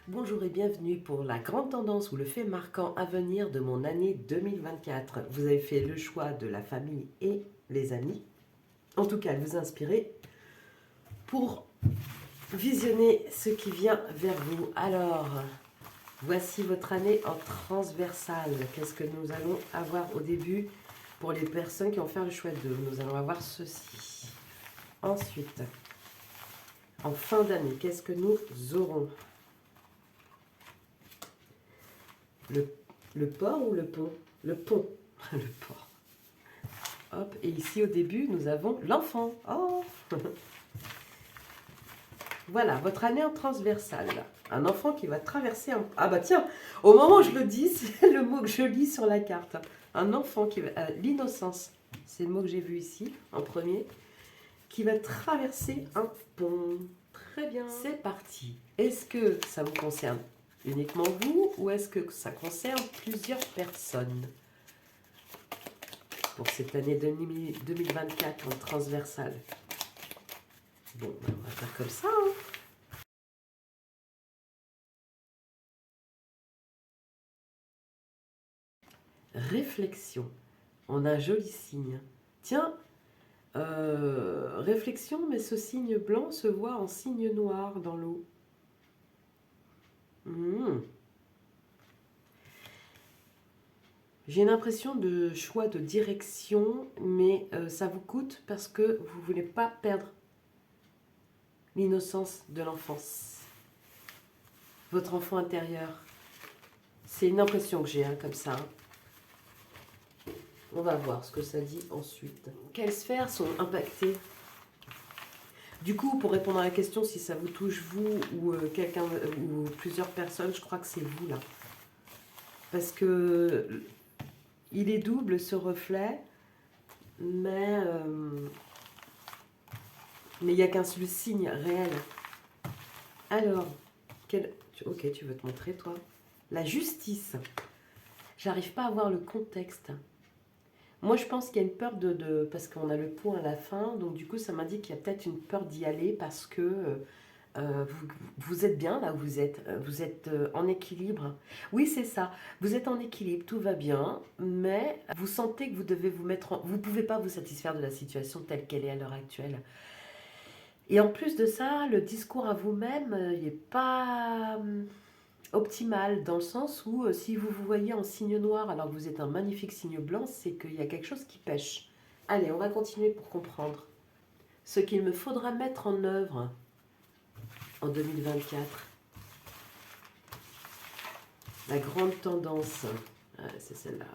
Bonjour et bienvenue pour la grande tendance ou le fait marquant à venir de mon année 2024. Vous avez fait le choix de la famille et les amis. En tout cas, vous inspirez pour visionner ce qui vient vers vous. Alors, voici votre année en transversale. Qu'est-ce que nous allons avoir au début pour les personnes qui ont fait le choix de nous allons avoir ceci. Ensuite, en fin d'année, qu'est-ce que nous aurons? Le port ou le pont? Le pont. Le port. Hop, et ici au début, nous avons l'enfant. Oh. Voilà, votre année en transversale. Un enfant qui va traverser un... Ah bah tiens, au moment où je le dis, c'est le mot que je lis sur la carte. Un enfant qui va... l'innocence, c'est le mot que j'ai vu ici, en premier, qui va traverser un pont. Très bien. C'est parti. Est-ce que ça vous concerne uniquement vous ou est-ce que ça concerne plusieurs personnes pour cette année 2024 en transversale? Bon, ben on va faire comme ça, hein. Réflexion. On a un joli signe. Tiens, réflexion, mais ce signe blanc se voit en signe noir dans l'eau. J'ai une impression de choix de direction, mais ça vous coûte parce que vous ne voulez pas perdre l'innocence de l'enfance. Votre enfant intérieur. C'est une impression que j'ai, hein, comme ça. On va voir ce que ça dit ensuite. Quelles sphères sont impactées? Du coup, pour répondre à la question, si ça vous touche vous ou quelqu'un ou plusieurs personnes, je crois que c'est vous là. Parce que il est double ce reflet, mais Mais il n'y a qu'un seul signe réel. Alors, ok, tu veux te montrer, toi. La justice. J'arrive pas à voir le contexte. Moi, je pense qu'il y a une peur parce qu'on a le point à la fin, donc du coup, ça m'indique qu'il y a peut-être une peur d'y aller parce que vous êtes bien là où vous êtes en équilibre. Oui, c'est ça, vous êtes en équilibre, tout va bien, mais vous sentez que vous devez vous mettre vous ne pouvez pas vous satisfaire de la situation telle qu'elle est à l'heure actuelle. Et en plus de ça, le discours à vous-même, il n'est pas optimal, dans le sens où si vous vous voyez en signe noir alors que vous êtes un magnifique signe blanc, c'est qu'il y a quelque chose qui pêche. Allez, on va continuer pour comprendre ce qu'il me faudra mettre en œuvre en 2024. La grande tendance, c'est celle-là.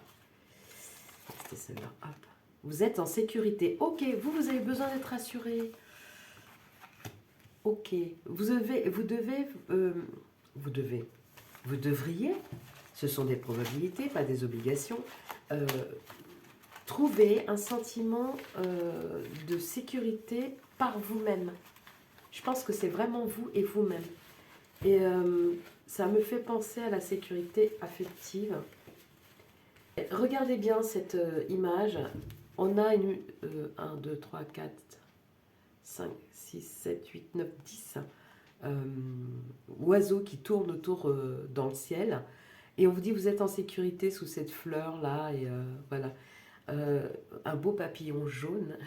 C'était celle-là, hop. Vous êtes en sécurité. Ok, vous avez besoin d'être assuré. Ok, vous devriez, ce sont des probabilités, pas des obligations, trouver un sentiment de sécurité par vous-même. Je pense que c'est vraiment vous et vous-même. Et ça me fait penser à la sécurité affective. Regardez bien cette image. On a 1, 2, 3, 4, 5, 6, 7, 8, 9, 10 oiseaux qui tournent autour dans le ciel. Et on vous dit, vous êtes en sécurité sous cette fleur-là. Et voilà. Un beau papillon jaune.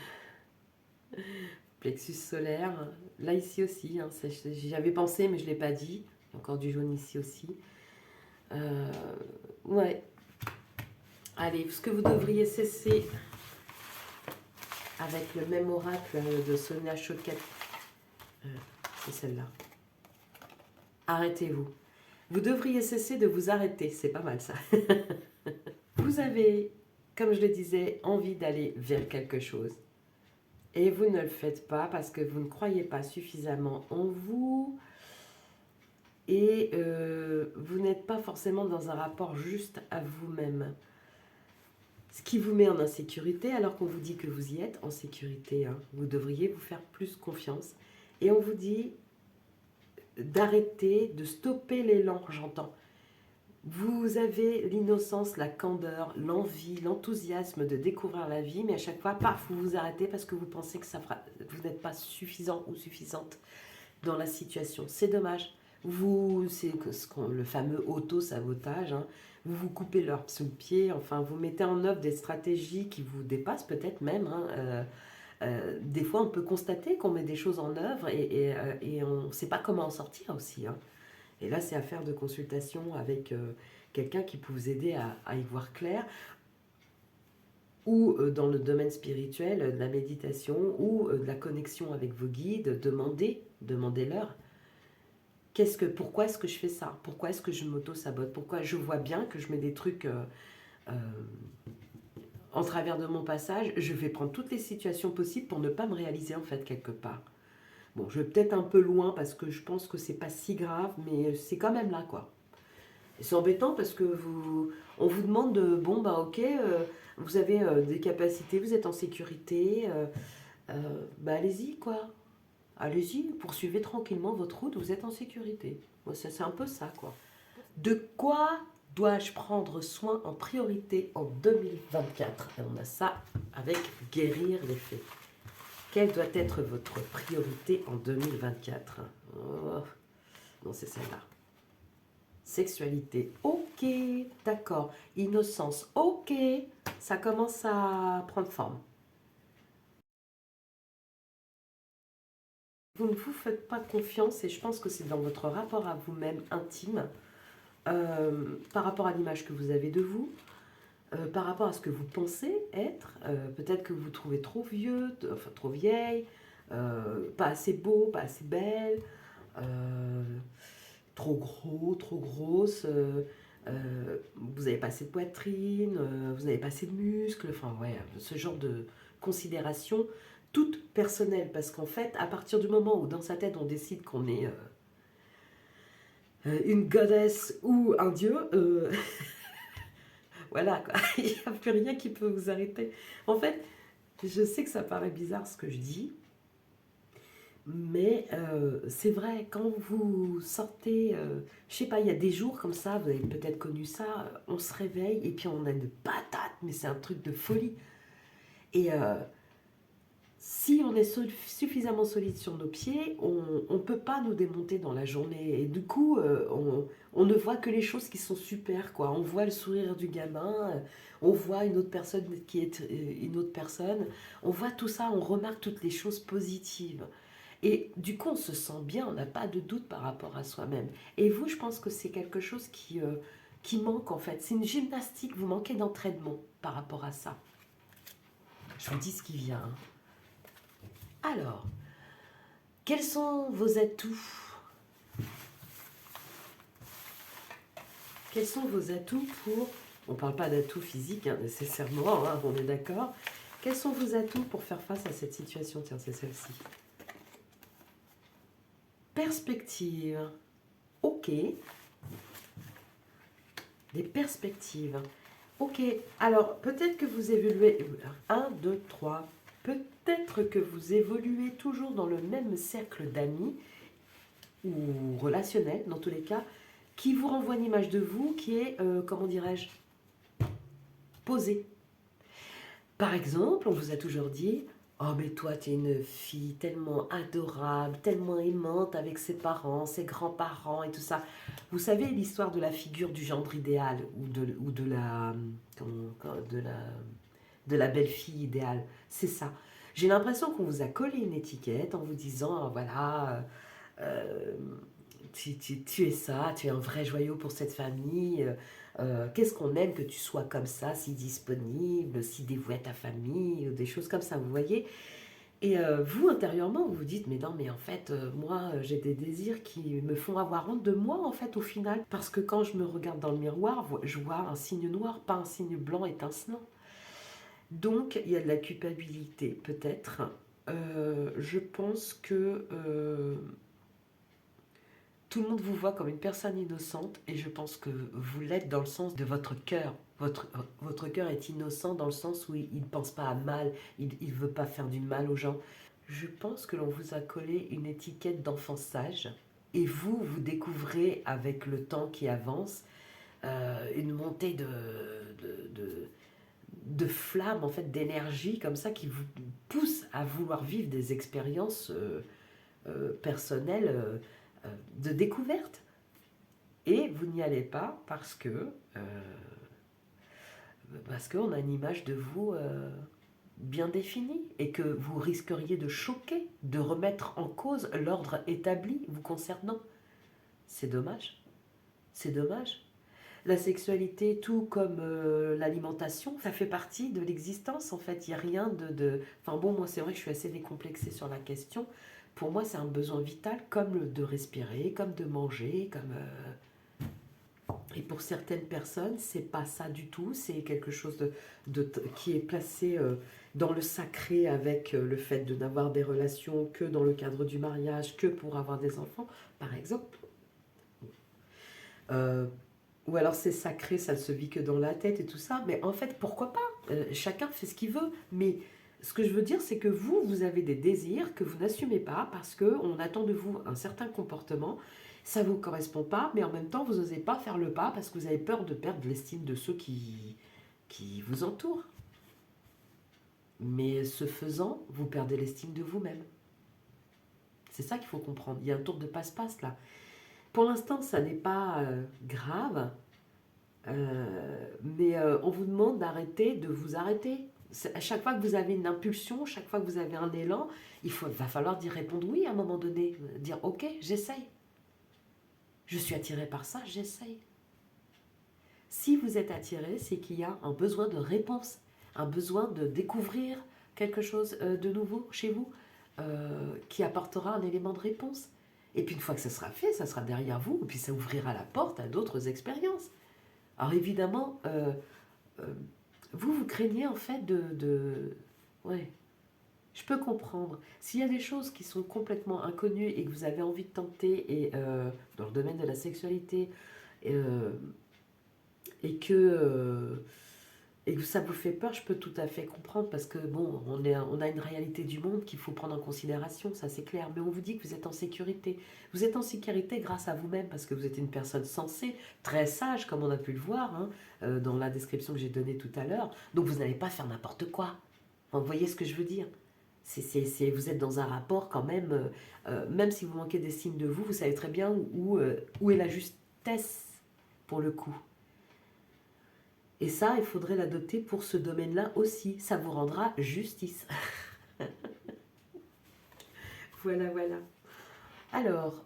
Plexus solaire. Là, ici aussi. Hein, j'y avais pensé, mais je ne l'ai pas dit. Il y a encore du jaune ici aussi. Ouais. Allez, ce que vous devriez cesser avec le même oracle de Sonia Choquette, c'est celle-là. Arrêtez-vous. Vous devriez cesser de vous arrêter. C'est pas mal ça. Vous avez, comme je le disais, envie d'aller vers quelque chose. Et vous ne le faites pas parce que vous ne croyez pas suffisamment en vous. Et vous n'êtes pas forcément dans un rapport juste à vous-même. Ce qui vous met en insécurité, alors qu'on vous dit que vous y êtes en sécurité. Hein. Vous devriez vous faire plus confiance. Et on vous dit d'arrêter, de stopper l'élan, j'entends. Vous avez l'innocence, la candeur, l'envie, l'enthousiasme de découvrir la vie, mais à chaque fois, paf, vous vous arrêtez parce que vous pensez que vous n'êtes pas suffisant ou suffisante dans la situation. C'est dommage. C'est le fameux auto-sabotage. Hein. Vous vous coupez l'herbe sous le pied, enfin, vous mettez en œuvre des stratégies qui vous dépassent peut-être même. Hein. Des fois, on peut constater qu'on met des choses en œuvre et on ne sait pas comment en sortir aussi. Hein. Et là, c'est affaire de consultation avec quelqu'un qui peut vous aider à y voir clair, ou dans le domaine spirituel, de la méditation, ou de la connexion avec vos guides. Demandez-leur. Pourquoi est-ce que je fais ça? Pourquoi est-ce que je m'auto-sabote? Pourquoi je vois bien que je mets des trucs en travers de mon passage? Je vais prendre toutes les situations possibles pour ne pas me réaliser en fait quelque part. Bon, je vais peut-être un peu loin parce que je pense que c'est pas si grave, mais c'est quand même là, quoi. C'est embêtant parce que on vous demande, bon, bah ok, vous avez des capacités, vous êtes en sécurité, bah allez-y, quoi. Allez-y, poursuivez tranquillement votre route, vous êtes en sécurité. Moi, c'est un peu ça, quoi. De quoi dois-je prendre soin en priorité en 2024? Et on a ça avec guérir les faits. Quelle doit être votre priorité en 2024? Oh, non, c'est celle-là. Sexualité, ok, d'accord. Innocence, ok. Ça commence à prendre forme. Vous ne vous faites pas confiance et je pense que c'est dans votre rapport à vous-même intime, par rapport à l'image que vous avez de vous, par rapport à ce que vous pensez être. Peut-être que vous vous trouvez trop vieux, enfin trop vieille, pas assez beau, pas assez belle, trop gros, trop grosse, vous n'avez pas assez de poitrine, vous n'avez pas assez de muscles, enfin ouais, ce genre de considération toute personnelle, parce qu'en fait, à partir du moment où dans sa tête on décide qu'on est une goddess ou un dieu, voilà, quoi. Il n'y a plus rien qui peut vous arrêter. En fait, je sais que ça paraît bizarre ce que je dis, Mais c'est vrai, quand vous sortez, je sais pas, il y a des jours comme ça, vous avez peut-être connu ça, on se réveille et puis on a une patate, mais c'est un truc de folie. Et si on est suffisamment solide sur nos pieds, on ne peut pas nous démonter dans la journée. Et du coup, on ne voit que les choses qui sont super, quoi. On voit le sourire du gamin, on voit une autre personne qui est une autre personne, on voit tout ça, on remarque toutes les choses positives. Et du coup, on se sent bien, on n'a pas de doute par rapport à soi-même. Et vous, je pense que c'est quelque chose qui manque en fait. C'est une gymnastique, vous manquez d'entraînement par rapport à ça. Je vous dis ce qui vient, hein. Alors, quels sont vos atouts? Quels sont vos atouts pour... On ne parle pas d'atouts physiques, hein, nécessairement, hein, on est d'accord. Quels sont vos atouts pour faire face à cette situation? Tiens, c'est celle-ci. Perspective. Ok. Des perspectives. Ok. Alors, peut-être que vous évoluez... Un, 2, 3. Peut-être que vous évoluez toujours dans le même cercle d'amis ou relationnel, dans tous les cas, qui vous renvoie une image de vous qui est, comment dirais-je, posée. Par exemple, on vous a toujours dit, oh mais toi tu es une fille tellement adorable, tellement aimante avec ses parents, ses grands-parents et tout ça. Vous savez l'histoire de la figure du gendre idéal ou de la, de la belle-fille idéale, c'est ça. J'ai l'impression qu'on vous a collé une étiquette en vous disant, voilà, euh, tu es ça, tu es un vrai joyau pour cette famille. Qu'est-ce qu'on aime que tu sois comme ça, si disponible, si dévoué à ta famille, ou des choses comme ça, vous voyez. Et vous, intérieurement, vous vous dites, mais non, mais en fait, moi, j'ai des désirs qui me font avoir honte de moi, en fait, au final. Parce que quand je me regarde dans le miroir, je vois un signe noir, pas un signe blanc étincelant. Donc, il y a de la culpabilité, peut-être. Je pense que tout le monde vous voit comme une personne innocente et je pense que vous l'êtes dans le sens de votre cœur. Votre cœur est innocent dans le sens où il ne pense pas à mal, il ne veut pas faire du mal aux gens. Je pense que l'on vous a collé une étiquette d'enfant sage et vous, vous découvrez avec le temps qui avance une montée de flamme, en fait, d'énergie comme ça qui vous pousse à vouloir vivre des expériences personnelles de découverte. Et vous n'y allez pas parce qu'on a une image de vous bien définie et que vous risqueriez de choquer, de remettre en cause l'ordre établi vous concernant. C'est dommage. C'est dommage. La sexualité, tout comme l'alimentation, ça fait partie de l'existence en fait. Il n'y a rien Enfin bon, moi c'est vrai que je suis assez décomplexée sur la question. Pour moi, c'est un besoin vital comme de respirer, comme de manger, comme... Et pour certaines personnes, c'est pas ça du tout. C'est quelque chose qui est placé dans le sacré avec le fait de n'avoir des relations que dans le cadre du mariage, que pour avoir des enfants, par exemple. Euh, ou alors c'est sacré, ça ne se vit que dans la tête et tout ça. Mais en fait, pourquoi pas? Chacun fait ce qu'il veut. Mais ce que je veux dire, c'est que vous avez des désirs que vous n'assumez pas parce qu'on attend de vous un certain comportement. Ça ne vous correspond pas, mais en même temps, vous n'osez pas faire le pas parce que vous avez peur de perdre l'estime de ceux qui vous entourent. Mais ce faisant, vous perdez l'estime de vous-même. C'est ça qu'il faut comprendre. Il y a un tour de passe-passe là. Pour l'instant, ça n'est pas grave, mais on vous demande d'arrêter de vous arrêter. À chaque fois que vous avez une impulsion, chaque fois que vous avez un élan, va falloir d'y répondre oui à un moment donné. Dire ok, j'essaye. Je suis attiré par ça, j'essaye. Si vous êtes attiré, c'est qu'il y a un besoin de réponse, un besoin de découvrir quelque chose de nouveau chez vous qui apportera un élément de réponse. Et puis une fois que ça sera fait, ça sera derrière vous, et puis ça ouvrira la porte à d'autres expériences. Alors évidemment, vous craignez en fait Ouais, je peux comprendre. S'il y a des choses qui sont complètement inconnues et que vous avez envie de tenter, et dans le domaine de la sexualité, euh, et que et que ça vous fait peur, je peux tout à fait comprendre parce que bon, on a une réalité du monde qu'il faut prendre en considération, ça c'est clair. Mais on vous dit que vous êtes en sécurité. Vous êtes en sécurité grâce à vous-même parce que vous êtes une personne sensée, très sage comme on a pu le voir hein, dans la description que j'ai donnée tout à l'heure. Donc vous n'allez pas faire n'importe quoi. Enfin, vous voyez ce que je veux dire? Vous êtes dans un rapport quand même si vous manquez d'estime de vous, vous savez très bien où est la justesse pour le coup. Et ça, il faudrait l'adopter pour ce domaine-là aussi. Ça vous rendra justice. Voilà, voilà. Alors,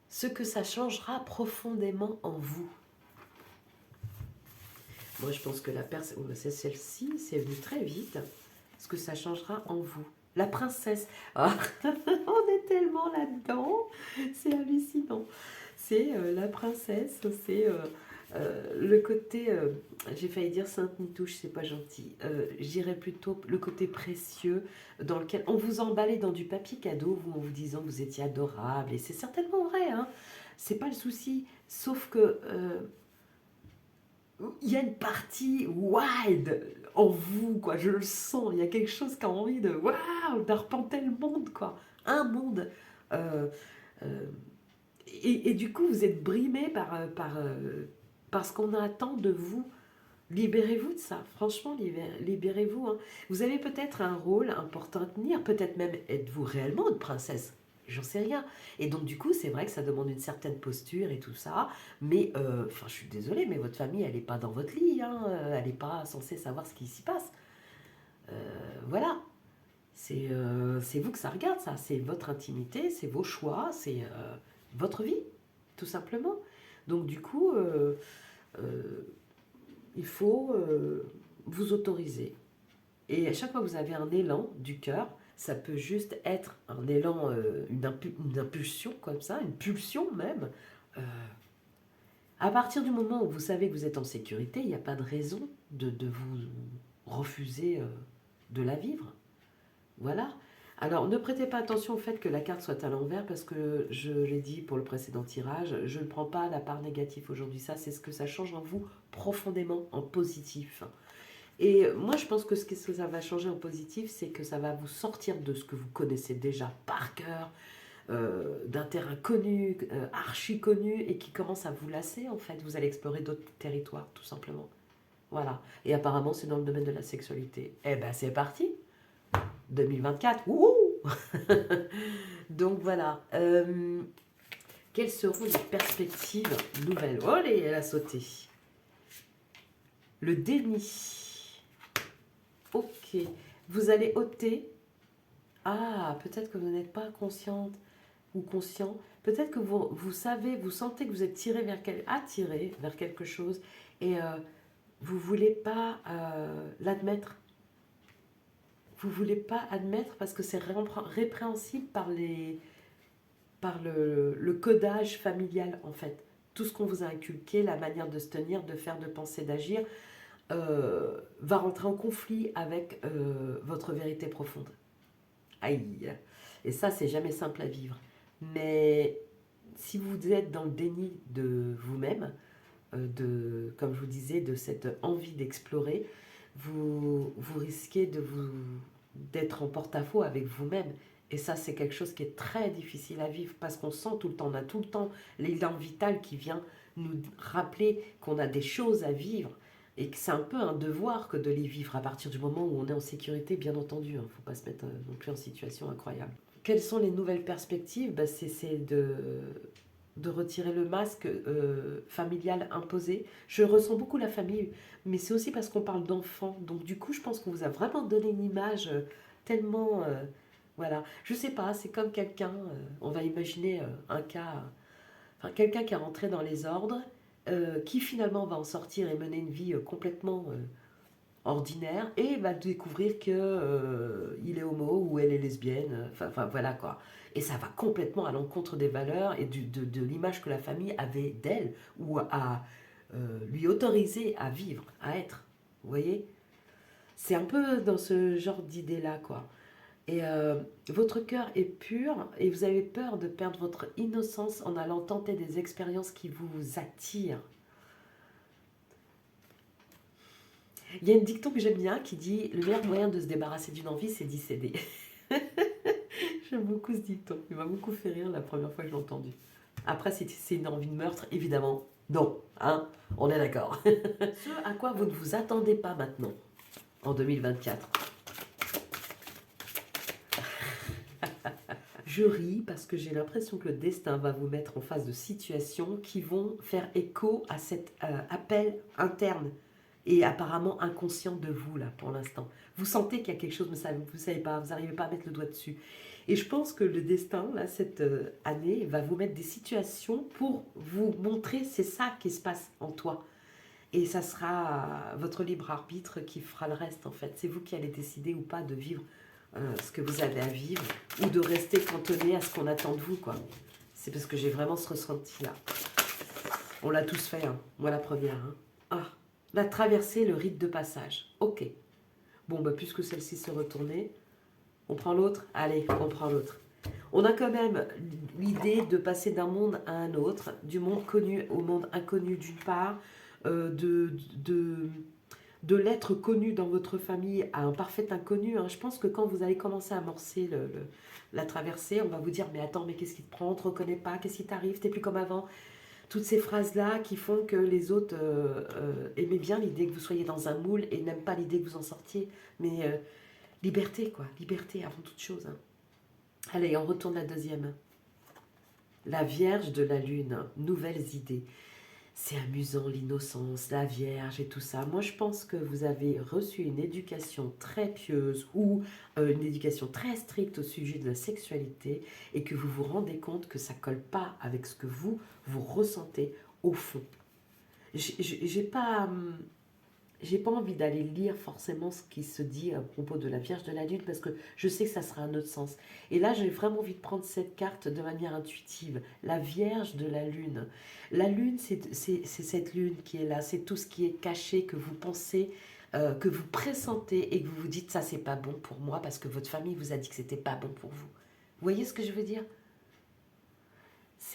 ce que ça changera profondément en vous. Moi, je pense que la personne, c'est celle-ci, c'est venu très vite. Ce que ça changera en vous. La princesse. Ah, on est tellement là-dedans. C'est hallucinant. C'est la princesse, c'est le côté, j'ai failli dire Sainte Nitouche, c'est pas gentil. J'irais plutôt le côté précieux dans lequel on vous emballait dans du papier cadeau, vous, en vous disant que vous étiez adorable. Et c'est certainement vrai, hein. C'est pas le souci. Sauf que il y a une partie wild en vous, quoi. Je le sens. Il y a quelque chose qui a envie de waouh, d'arpenter le monde, quoi. Un monde. Euh, euh, et du coup, vous êtes brimé par ce qu'on attend de vous. Libérez-vous de ça, franchement, libérez-vous. Hein. Vous avez peut-être un rôle important à tenir, peut-être même êtes-vous réellement une princesse, j'en sais rien. Et donc du coup, c'est vrai que ça demande une certaine posture et tout ça, mais enfin, je suis désolée, mais votre famille, elle n'est pas dans votre lit, hein, elle n'est pas censée savoir ce qui s'y passe. Voilà, c'est vous que ça regarde, ça, c'est votre intimité, c'est vos choix, c'est votre vie, tout simplement. Donc du coup, euh, il faut vous autoriser. Et à chaque fois que vous avez un élan du cœur, ça peut juste être un élan, une impulsion comme ça, une pulsion même. Euh, à partir du moment où vous savez que vous êtes en sécurité, il n'y a pas de raison de vous refuser de la vivre. Voilà. Alors, ne prêtez pas attention au fait que la carte soit à l'envers parce que je l'ai dit pour le précédent tirage, je ne prends pas la part négative aujourd'hui. Ça, c'est ce que ça change en vous profondément en positif. Et moi, je pense que ce que ça va changer en positif, c'est que ça va vous sortir de ce que vous connaissez déjà par cœur, d'un terrain connu, archi connu, et qui commence à vous lasser, en fait. Vous allez explorer d'autres territoires, tout simplement. Voilà. Et apparemment, c'est dans le domaine de la sexualité. Eh ben, c'est parti 2024, wouhou. Donc voilà. Quelles seront les perspectives nouvelles? Oh, elle a sauté. Le déni. Ok. Vous allez ôter. Ah, peut-être que vous n'êtes pas consciente ou conscient. Peut-être que vous savez, vous sentez que vous êtes attiré vers quelque chose et vous ne voulez pas l'admettre. Vous ne voulez pas admettre parce que c'est répréhensible par le codage familial, en fait. Tout ce qu'on vous a inculqué, la manière de se tenir, de faire, de penser, d'agir, va rentrer en conflit avec votre vérité profonde. Aïe. Et ça, c'est jamais simple à vivre. Mais si vous êtes dans le déni de vous-même, comme je vous disais, de cette envie d'explorer, vous risquez d'être en porte-à-faux avec vous-même. Et ça, c'est quelque chose qui est très difficile à vivre parce qu'on sent tout le temps, on a tout le temps l'élan vital qui vient nous rappeler qu'on a des choses à vivre et que c'est un peu un devoir que de les vivre à partir du moment où on est en sécurité, bien entendu. Il ne faut pas se mettre non plus en situation incroyable. Quelles sont les nouvelles perspectives? C'est de retirer le masque familial imposé. Je ressens beaucoup la famille, mais c'est aussi parce qu'on parle d'enfants. Donc du coup, je pense qu'on vous a vraiment donné une image tellement... voilà. Je sais pas, c'est comme quelqu'un, on va imaginer un cas, enfin quelqu'un qui est rentré dans les ordres, qui finalement va en sortir et mener une vie complètement ordinaire et va découvrir que il est homo ou elle est lesbienne, enfin voilà quoi. Et ça va complètement à l'encontre des valeurs et de l'image que la famille avait d'elle ou à lui autoriser à vivre, à être. Vous voyez? C'est un peu dans ce genre d'idée-là quoi. Et votre cœur est pur et vous avez peur de perdre votre innocence en allant tenter des expériences qui vous attirent. Il y a une dicton que j'aime bien qui dit: le meilleur moyen de se débarrasser d'une envie, c'est d'y céder. J'aime beaucoup ce dicton. Il m'a beaucoup fait rire la première fois que je l'ai entendu. Après, si c'est une envie de meurtre, évidemment, non. Hein, on est d'accord. Ce à quoi vous ne vous attendez pas maintenant, en 2024. Je ris parce que j'ai l'impression que le destin va vous mettre en face de situations qui vont faire écho à cet appel interne et apparemment inconscient de vous, là, pour l'instant. Vous sentez qu'il y a quelque chose, mais vous ne savez pas, vous n'arrivez pas à mettre le doigt dessus. Et je pense que le destin, là, cette année, va vous mettre des situations pour vous montrer c'est ça qui se passe en toi. Et ça sera votre libre arbitre qui fera le reste, en fait. C'est vous qui allez décider ou pas de vivre ce que vous avez à vivre ou de rester cantonné à ce qu'on attend de vous, quoi. C'est parce que j'ai vraiment ce ressenti-là. On l'a tous fait, hein. Moi la première. Hein. Ah, la traversée, le rite de passage. Ok. Bon, bah, puisque celle-ci se retournait, on prend l'autre. Allez, on prend l'autre. On a quand même l'idée de passer d'un monde à un autre, du monde connu au monde inconnu d'une part, de l'être connu dans votre famille à un parfait inconnu. Hein. Je pense que quand vous allez commencer à amorcer la traversée, on va vous dire: mais attends, mais qu'est-ce qui te prend, on ne te reconnaît pas, qu'est-ce qui t'arrive, t'es plus comme avant. Toutes ces phrases-là qui font que les autres aimaient bien l'idée que vous soyez dans un moule et n'aiment pas l'idée que vous en sortiez. Mais liberté, quoi, liberté avant toute chose. Hein. Allez, on retourne la deuxième. La Vierge de la Lune, nouvelles idées. C'est amusant, l'innocence, la Vierge et tout ça. Moi, je pense que vous avez reçu une éducation très pieuse ou une éducation très stricte au sujet de la sexualité et que vous vous rendez compte que ça ne colle pas avec ce que vous ressentez au fond. J'ai pas envie d'aller lire forcément ce qui se dit à propos de la Vierge de la Lune parce que je sais que ça sera un autre sens. Et là, j'ai vraiment envie de prendre cette carte de manière intuitive. La Vierge de la Lune. La Lune, c'est cette Lune qui est là. C'est tout ce qui est caché, que vous pensez, que vous pressentez et que vous vous dites: ça, c'est pas bon pour moi parce que votre famille vous a dit que c'était pas bon pour vous. Vous voyez ce que je veux dire ?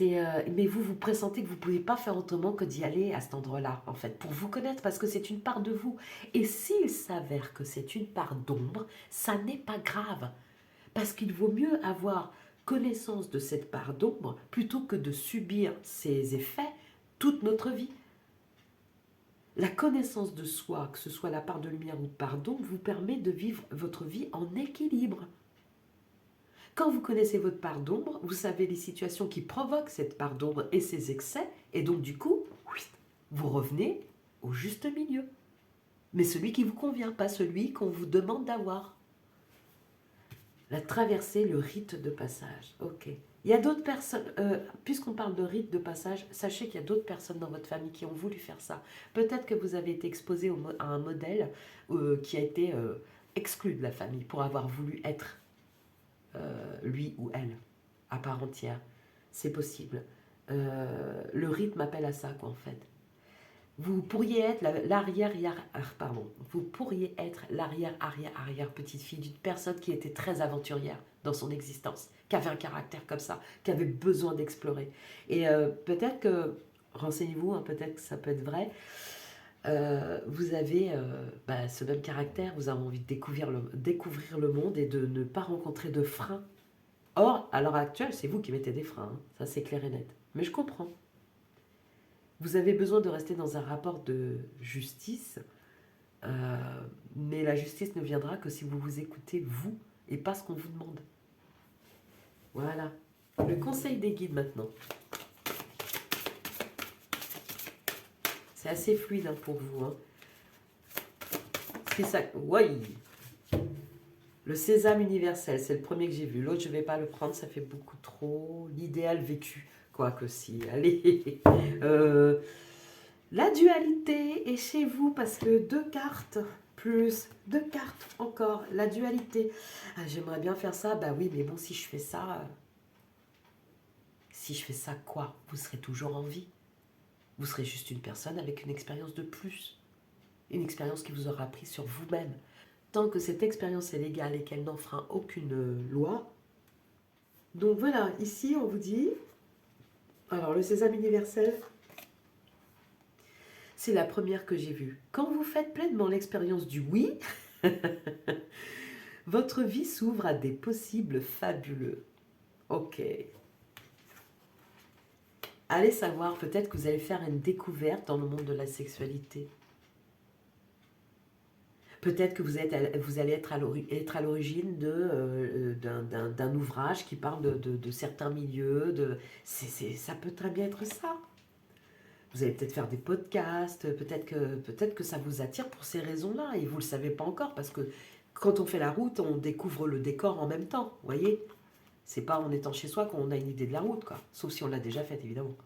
Mais vous pressentez que vous ne pouvez pas faire autrement que d'y aller à cet endroit-là, en fait, pour vous connaître, parce que c'est une part de vous. Et s'il s'avère que c'est une part d'ombre, ça n'est pas grave, parce qu'il vaut mieux avoir connaissance de cette part d'ombre plutôt que de subir ses effets toute notre vie. La connaissance de soi, que ce soit la part de lumière ou de part d'ombre, vous permet de vivre votre vie en équilibre. Quand vous connaissez votre part d'ombre, vous savez les situations qui provoquent cette part d'ombre et ses excès, et donc du coup, vous revenez au juste milieu. Mais celui qui vous convient, pas celui qu'on vous demande d'avoir. La traversée, le rite de passage. Ok. Il y a d'autres personnes, puisqu'on parle de rite de passage, sachez qu'il y a d'autres personnes dans votre famille qui ont voulu faire ça. Peut-être que vous avez été exposé à un modèle qui a été exclu de la famille pour avoir voulu être lui ou elle, à part entière. C'est possible. Le rythme appelle à ça, quoi, en fait. Vous pourriez être vous pourriez être l'arrière petite fille d'une personne qui était très aventurière dans son existence, qui avait un caractère comme ça, qui avait besoin d'explorer. Et peut-être que, renseignez-vous, hein, peut-être que ça peut être vrai, vous avez ce même caractère, vous avez envie de découvrir le monde et de ne pas rencontrer de freins. Or, à l'heure actuelle, c'est vous qui mettez des freins, hein. Ça c'est clair et net. Mais je comprends. Vous avez besoin de rester dans un rapport de justice, mais la justice ne viendra que si vous vous écoutez vous et pas ce qu'on vous demande. Voilà. Le conseil des guides maintenant. C'est assez fluide hein, pour vous. Hein. Oui. Le sésame universel, c'est le premier que j'ai vu. L'autre, je ne vais pas le prendre, ça fait beaucoup trop. L'idéal vécu. Quoique si, allez. La dualité est chez vous parce que 2 cartes plus 2 cartes encore. La dualité. Ah, j'aimerais bien faire ça. Bah oui, mais bon, si je fais ça... si je fais ça, quoi? Vous serez toujours en vie. Vous serez juste une personne avec une expérience de plus. Une expérience qui vous aura appris sur vous-même. tant que cette expérience est légale et qu'elle n'enfreint aucune loi. Donc voilà, ici on vous dit, alors le sésame universel, c'est la première que j'ai vue. Quand vous faites pleinement l'expérience du oui, votre vie s'ouvre à des possibles fabuleux. Ok. Allez savoir, peut-être que vous allez faire une découverte dans le monde de la sexualité. Peut-être que vous allez être à l'origine d'un ouvrage qui parle de certains milieux. Ça peut très bien être ça. Vous allez peut-être faire des podcasts, peut-être que ça vous attire pour ces raisons-là, et vous ne le savez pas encore, parce que quand on fait la route, on découvre le décor en même temps, vous voyez. C'est pas en étant chez soi qu'on a une idée de la route, quoi. Sauf si on l'a déjà faite, évidemment.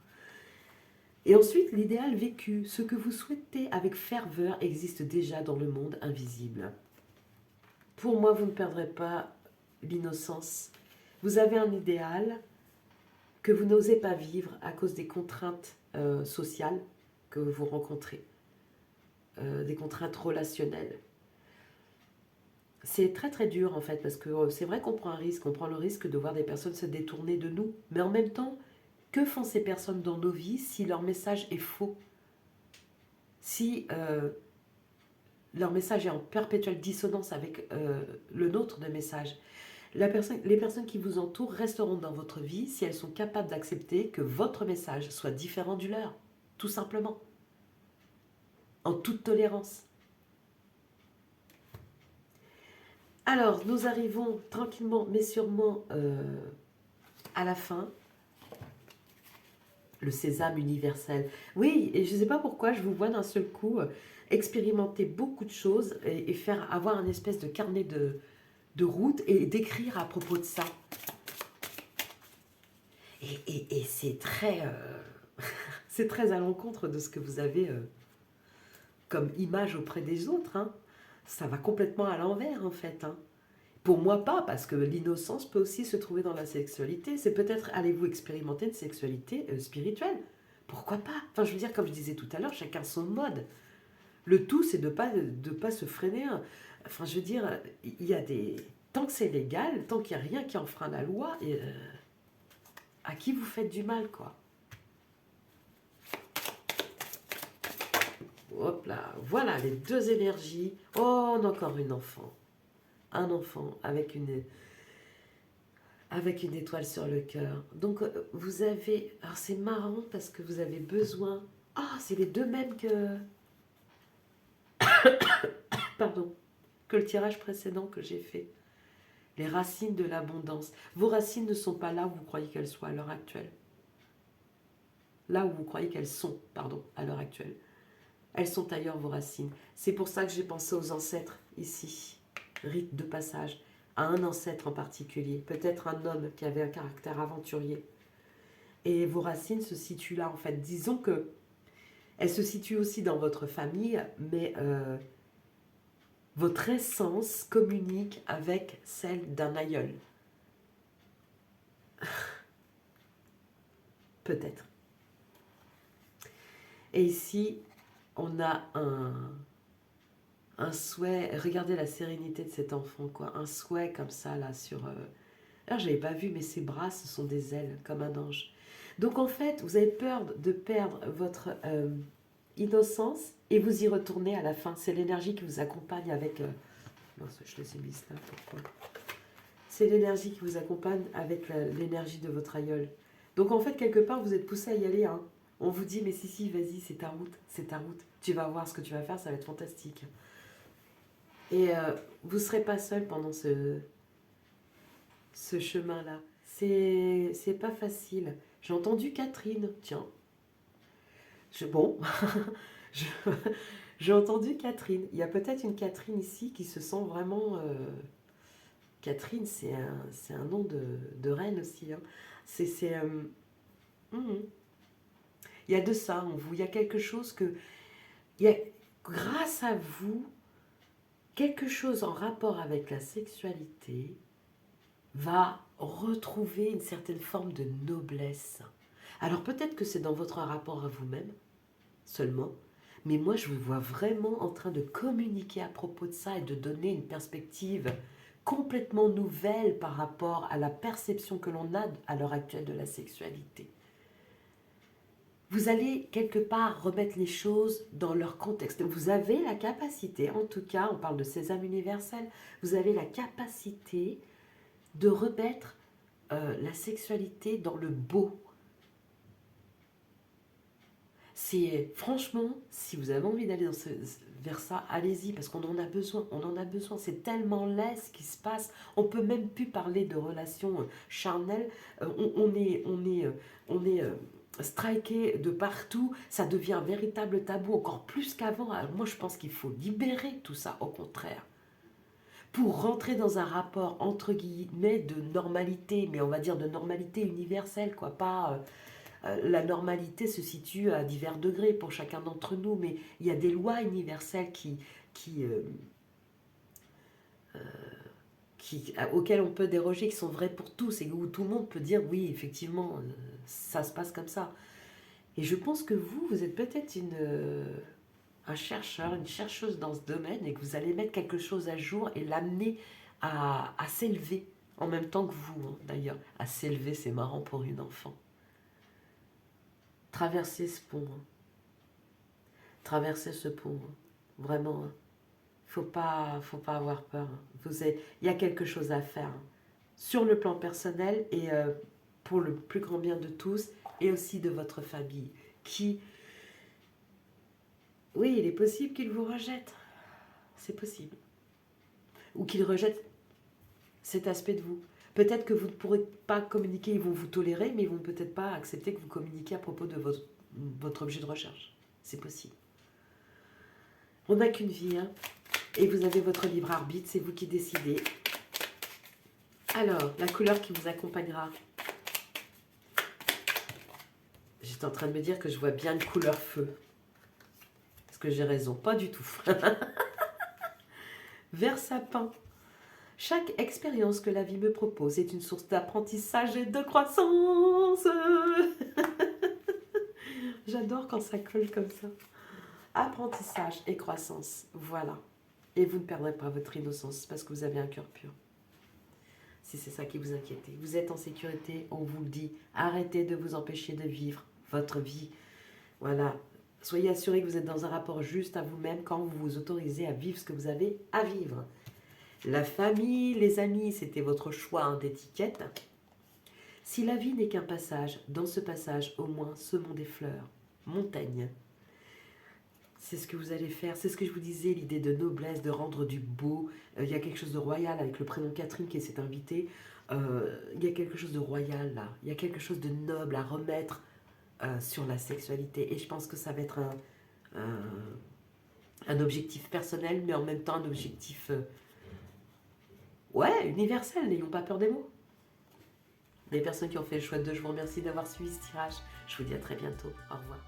Et ensuite, l'idéal vécu, ce que vous souhaitez avec ferveur existe déjà dans le monde invisible. Pour moi, vous ne perdrez pas l'innocence. Vous avez un idéal que vous n'osez pas vivre à cause des contraintes sociales que vous rencontrez, des contraintes relationnelles. C'est très très dur en fait, parce que c'est vrai qu'on prend un risque, on prend le risque de voir des personnes se détourner de nous, mais en même temps, que font ces personnes dans nos vies si leur message est faux? Si leur message est en perpétuelle dissonance avec le nôtre de message? Les personnes qui vous entourent resteront dans votre vie si elles sont capables d'accepter que votre message soit différent du leur, tout simplement, en toute tolérance. Alors, nous arrivons tranquillement mais sûrement à la fin. Le sésame universel. Oui, et je ne sais pas pourquoi je vous vois d'un seul coup expérimenter beaucoup de choses et avoir un espèce de carnet de route et d'écrire à propos de ça. Et c'est très, c'est très à l'encontre de ce que vous avez comme image auprès des autres. Hein. Ça va complètement à l'envers en fait. Hein. Pour moi pas, parce que l'innocence peut aussi se trouver dans la sexualité. C'est peut-être allez-vous expérimenter une sexualité spirituelle. Pourquoi pas? Enfin je veux dire, comme je disais tout à l'heure, chacun son mode. Le tout c'est de pas se freiner. Enfin je veux dire, il y a des... Tant que c'est légal, tant qu'il n'y a rien qui enfreint la loi, à qui vous faites du mal quoi? Hop là, voilà les deux énergies. Oh, encore une enfant. Un enfant avec une étoile sur le cœur. Donc vous avez... Alors c'est marrant parce que vous avez besoin... Ah, c'est les deux mêmes que... Pardon. Que le tirage précédent que j'ai fait. Les racines de l'abondance. Vos racines ne sont pas là où vous croyez qu'elles soient à l'heure actuelle. Là où vous croyez qu'elles sont, pardon, à l'heure actuelle. Elles sont ailleurs, vos racines. C'est pour ça que j'ai pensé aux ancêtres, ici. Rite de passage. À un ancêtre en particulier. Peut-être un homme qui avait un caractère aventurier. Et vos racines se situent là, en fait. Disons que elles se situent aussi dans votre famille, mais votre essence communique avec celle d'un aïeul. Peut-être. Et ici, on a un souhait. Regardez la sérénité de cet enfant, quoi. Un souhait comme ça, là, sur... Alors, je n'avais pas vu, mais ses bras, ce sont des ailes, comme un ange. Donc, en fait, vous avez peur de perdre votre innocence et vous y retournez à la fin. C'est l'énergie qui vous accompagne avec... Non, je les ai mises là, pourquoi? C'est l'énergie qui vous accompagne avec l'énergie de votre aïeul. Donc, en fait, quelque part, vous êtes poussé à y aller, hein. On vous dit, mais si, vas-y, c'est ta route, c'est ta route. Tu vas voir ce que tu vas faire, ça va être fantastique. Et vous ne serez pas seul pendant ce chemin-là. C'est pas facile. J'ai entendu Catherine, tiens. Bon, je- j'ai entendu Catherine. Il y a peut-être une Catherine ici qui se sent vraiment... Catherine, c'est un nom de reine aussi. Hein. Mhm. Il y a de ça en vous. Il y a quelque chose que... Il y a, grâce à vous, quelque chose en rapport avec la sexualité va retrouver une certaine forme de noblesse. Alors peut-être que c'est dans votre rapport à vous-même seulement, Mais moi, je vous vois vraiment en train de communiquer à propos de ça et de donner une perspective complètement nouvelle par rapport à la perception que l'on a à l'heure actuelle de la sexualité. Vous allez quelque part remettre les choses dans leur contexte. Vous avez la capacité, en tout cas, on parle de sésame universel, vous avez la capacité de remettre la sexualité dans le beau. C'est franchement, si vous avez envie d'aller vers ça, allez-y, parce qu'on en a besoin, on en a besoin. C'est tellement laid ce qui se passe. On peut même plus parler de relations charnelles. On est striké de partout. Ça devient un véritable tabou, encore plus qu'avant. Alors moi, je pense qu'il faut libérer tout ça, au contraire, pour rentrer dans un rapport entre guillemets de normalité, mais on va dire de normalité universelle, quoi, pas la normalité se situe à divers degrés pour chacun d'entre nous, mais il y a des lois universelles auxquelles on peut déroger, qui sont vraies pour tous, et où tout le monde peut dire oui, effectivement, ça se passe comme ça. Et je pense que vous êtes peut-être un chercheur, une chercheuse dans ce domaine, et que vous allez mettre quelque chose à jour et l'amener à s'élever, en même temps que vous, hein, d'ailleurs. À s'élever, c'est marrant pour une enfant. Traverser ce pont. Hein. Traverser ce pont. Hein. Vraiment. Hein. Faut pas avoir peur. Hein. Il y a quelque chose à faire. Hein. Sur le plan personnel et pour le plus grand bien de tous et aussi de votre famille. Oui, il est possible qu'il vous rejette. C'est possible. Ou qu'il rejette cet aspect de vous. Peut-être que vous ne pourrez pas communiquer, ils vont vous tolérer, mais ils vont peut-être pas accepter que vous communiquiez à propos de votre objet de recherche. C'est possible. On n'a qu'une vie, hein, et vous avez votre libre arbitre, c'est vous qui décidez. Alors, la couleur qui vous accompagnera. J'étais en train de me dire que je vois bien une couleur feu. Est-ce que j'ai raison? Pas du tout. Vert sapin. Chaque expérience que la vie me propose est une source d'apprentissage et de croissance. J'adore quand ça colle comme ça. Apprentissage et croissance, voilà. Et vous ne perdrez pas votre innocence parce que vous avez un cœur pur. Si c'est ça qui vous inquiète. Vous êtes en sécurité, on vous le dit. Arrêtez de vous empêcher de vivre votre vie. Voilà. Soyez assurés que vous êtes dans un rapport juste à vous-même quand vous vous autorisez à vivre ce que vous avez à vivre. La famille, les amis, c'était votre choix hein, d'étiquette. Si la vie n'est qu'un passage, dans ce passage, au moins, semons des fleurs. Montaigne. C'est ce que vous allez faire. C'est ce que je vous disais, l'idée de noblesse, de rendre du beau. Il y a quelque chose de royal avec le prénom Catherine qui s'est invitée. Il y a quelque chose de royal là. Il y a quelque chose de noble à remettre sur la sexualité. Et je pense que ça va être un objectif personnel, mais en même temps un objectif... ouais, universel, n'ayons pas peur des mots. Les personnes qui ont fait le choix de, je vous remercie d'avoir suivi ce tirage. Je vous dis à très bientôt. Au revoir.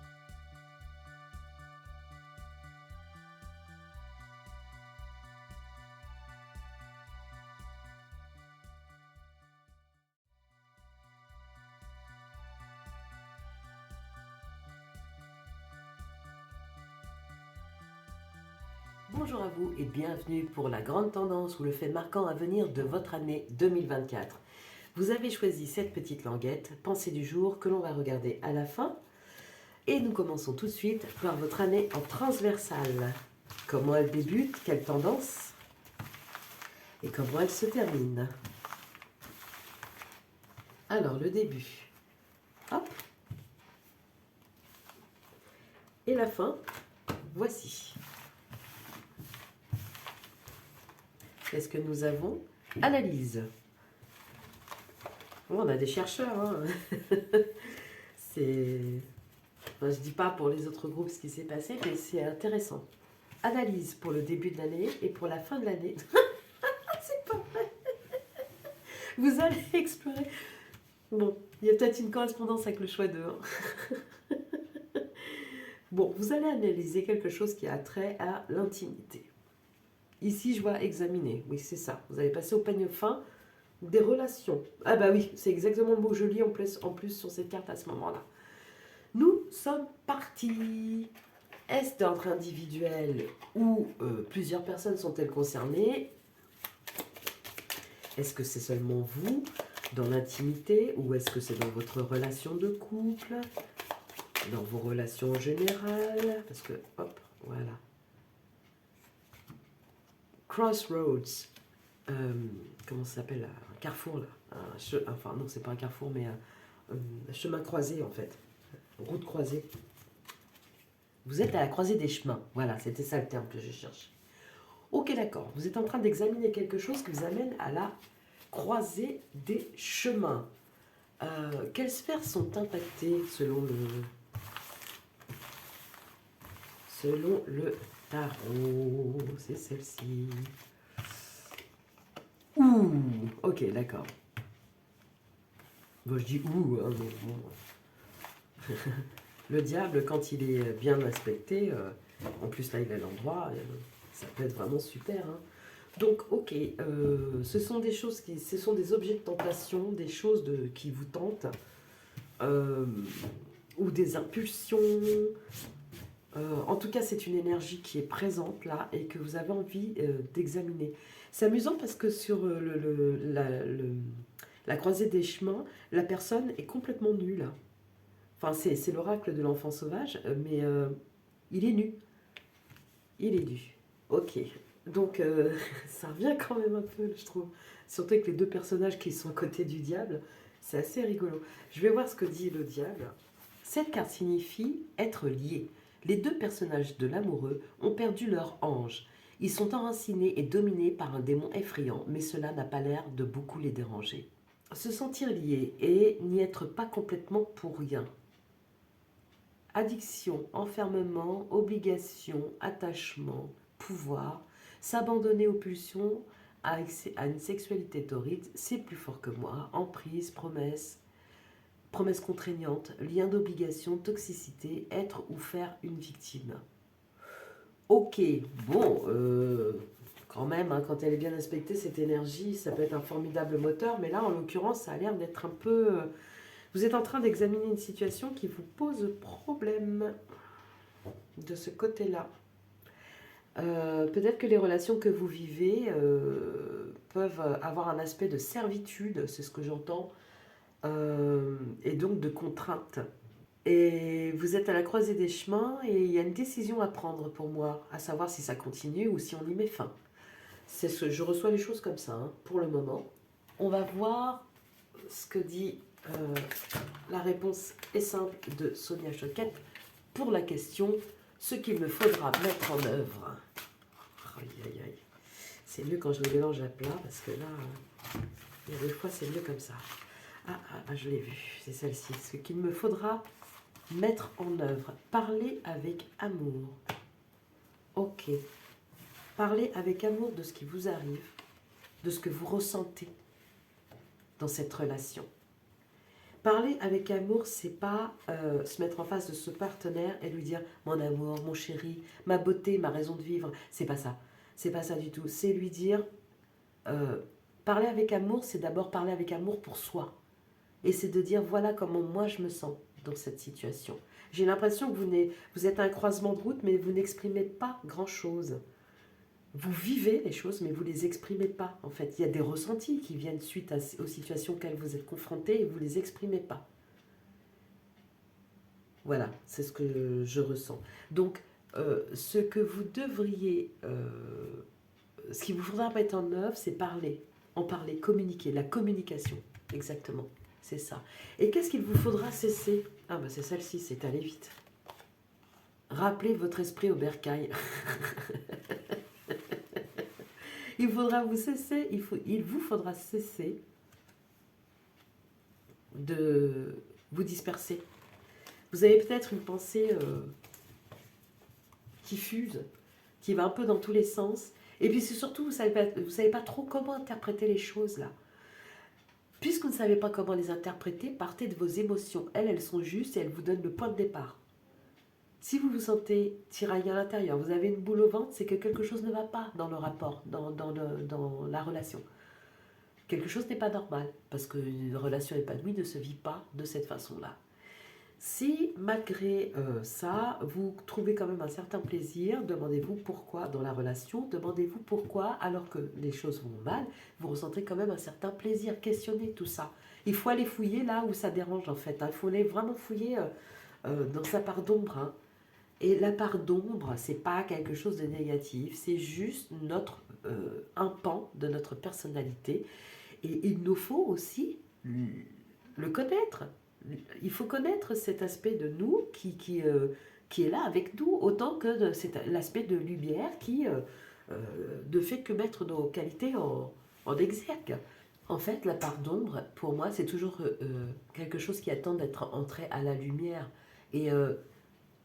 Bonjour à vous et bienvenue pour la grande tendance ou le fait marquant à venir de votre année 2024. Vous avez choisi cette petite languette, pensée du jour, que l'on va regarder à la fin. Et nous commençons tout de suite par votre année en transversale. Comment elle débute, quelle tendance et comment elle se termine. Alors, le début. Hop. Et la fin, voici. Qu'est-ce que nous avons? Analyse. Oh, on a des chercheurs. Hein. C'est... Enfin, je ne dis pas pour les autres groupes ce qui s'est passé, mais c'est intéressant. Analyse pour le début de l'année et pour la fin de l'année. C'est pas vrai. Vous allez explorer. Bon, il y a peut-être une correspondance avec le choix de. Hein. Bon, vous allez analyser quelque chose qui a trait à l'intimité. Ici, je vois examiner. Oui, c'est ça. Vous allez passer au peigne fin des relations. Ah bah oui, c'est exactement le mot que je lis en plus sur cette carte à ce moment-là. Nous sommes partis. Est-ce d'ordre individuel ou plusieurs personnes sont-elles concernées? Est-ce que c'est seulement vous, dans l'intimité, ou est-ce que c'est dans votre relation de couple, dans vos relations générales? Parce que, hop, voilà. Crossroads. Comment ça s'appelle? Un carrefour, là. Enfin, non, c'est pas un carrefour, mais un chemin croisé, en fait. Route croisée. Vous êtes à la croisée des chemins. Voilà, c'était ça le terme que je cherchais. Ok, d'accord. Vous êtes en train d'examiner quelque chose qui vous amène à la croisée des chemins. Quelles sphères sont impactées selon le tarot? C'est celle-ci. Ouh, ok, d'accord. Bon, je dis ouh, hein, mais bon. Le diable, quand il est bien aspecté, en plus là il est à l'endroit, ça peut être vraiment super. Hein. Donc, ok, ce sont des choses ce sont des objets de tentation, des choses qui vous tentent, ou des impulsions. En tout cas, c'est une énergie qui est présente là et que vous avez envie d'examiner. C'est amusant parce que sur la croisée des chemins, la personne est complètement nue là. Enfin, c'est l'oracle de l'enfant sauvage, mais il est nu. Il est nu. Ok. Donc, ça revient quand même un peu, je trouve. Surtout avec les deux personnages qui sont à côté du diable. C'est assez rigolo. Je vais voir ce que dit le diable. Cette carte signifie être liés. Les deux personnages de l'amoureux ont perdu leur ange. Ils sont enracinés et dominés par un démon effrayant, mais cela n'a pas l'air de beaucoup les déranger. Se sentir liés et n'y être pas complètement pour rien. Addiction, enfermement, obligation, attachement, pouvoir, s'abandonner aux pulsions, à une sexualité torride, c'est plus fort que moi, emprise, promesse, promesse contraignante, lien d'obligation, toxicité, être ou faire une victime. Ok, bon, quand même, hein, quand elle est bien inspectée, cette énergie, ça peut être un formidable moteur, mais là, en l'occurrence, ça a l'air d'être un peu... vous êtes en train d'examiner une situation qui vous pose problème de ce côté-là. Peut-être que les relations que vous vivez peuvent avoir un aspect de servitude, c'est ce que j'entends, et donc de contrainte. Et vous êtes à la croisée des chemins et il y a une décision à prendre pour moi, à savoir si ça continue ou si on y met fin. Je reçois les choses comme ça, hein, pour le moment. On va voir ce que dit la réponse est simple de Sonia Choquette pour la question ce qu'il me faudra mettre en œuvre. Aïe aïe aïe. C'est mieux quand je le mélange à plat parce que là, il y a des fois c'est mieux comme ça. Je l'ai vu, c'est celle-ci. Ce qu'il me faudra mettre en œuvre. Parler avec amour. Ok. Parler avec amour de ce qui vous arrive, de ce que vous ressentez dans cette relation. Parler avec amour, c'est pas se mettre en face de ce partenaire et lui dire mon amour, mon chéri, ma beauté, ma raison de vivre. C'est pas ça. C'est pas ça du tout. C'est lui dire parler avec amour, c'est d'abord parler avec amour pour soi. Et c'est de dire voilà comment moi je me sens dans cette situation. J'ai l'impression que vous êtes à un croisement de route, mais vous n'exprimez pas grand-chose. Vous vivez les choses, mais vous ne les exprimez pas. En fait, il y a des ressentis qui viennent suite aux situations auxquelles vous êtes confrontés et vous ne les exprimez pas. Voilà, c'est ce que je ressens. Donc, ce que vous devriez... ce qu'il vous faudra mettre en œuvre, c'est parler. En parler, communiquer. La communication, exactement. C'est ça. Et qu'est-ce qu'il vous faudra cesser? C'est celle-ci, c'est aller vite. Rappelez votre esprit au bercail. Il vous faudra cesser de vous disperser. Vous avez peut-être une pensée qui fuse, qui va un peu dans tous les sens. Et puis c'est surtout, vous savez pas trop comment interpréter les choses là. Puisque vous ne savez pas comment les interpréter, partez de vos émotions. Elles sont justes et elles vous donnent le point de départ. Si vous vous sentez tiraillé à l'intérieur, vous avez une boule au ventre, c'est que quelque chose ne va pas dans le rapport, dans la relation. Quelque chose n'est pas normal, parce qu'une relation épanouie ne se vit pas de cette façon-là. Si malgré ça, vous trouvez quand même un certain plaisir, demandez-vous pourquoi dans la relation, demandez-vous pourquoi, alors que les choses vont mal, vous ressentez quand même un certain plaisir. Questionnez tout ça. Il faut aller fouiller là où ça dérange en fait, hein. Il faut aller vraiment fouiller dans sa part d'ombre, hein. Et la part d'ombre, c'est pas quelque chose de négatif, c'est juste un pan de notre personnalité. Et il nous faut aussi le connaître. Il faut connaître cet aspect de nous qui est là avec nous, autant que l'aspect de lumière qui ne fait que mettre nos qualités en exergue. En fait, la part d'ombre, pour moi, c'est toujours quelque chose qui attend d'être entré à la lumière. Et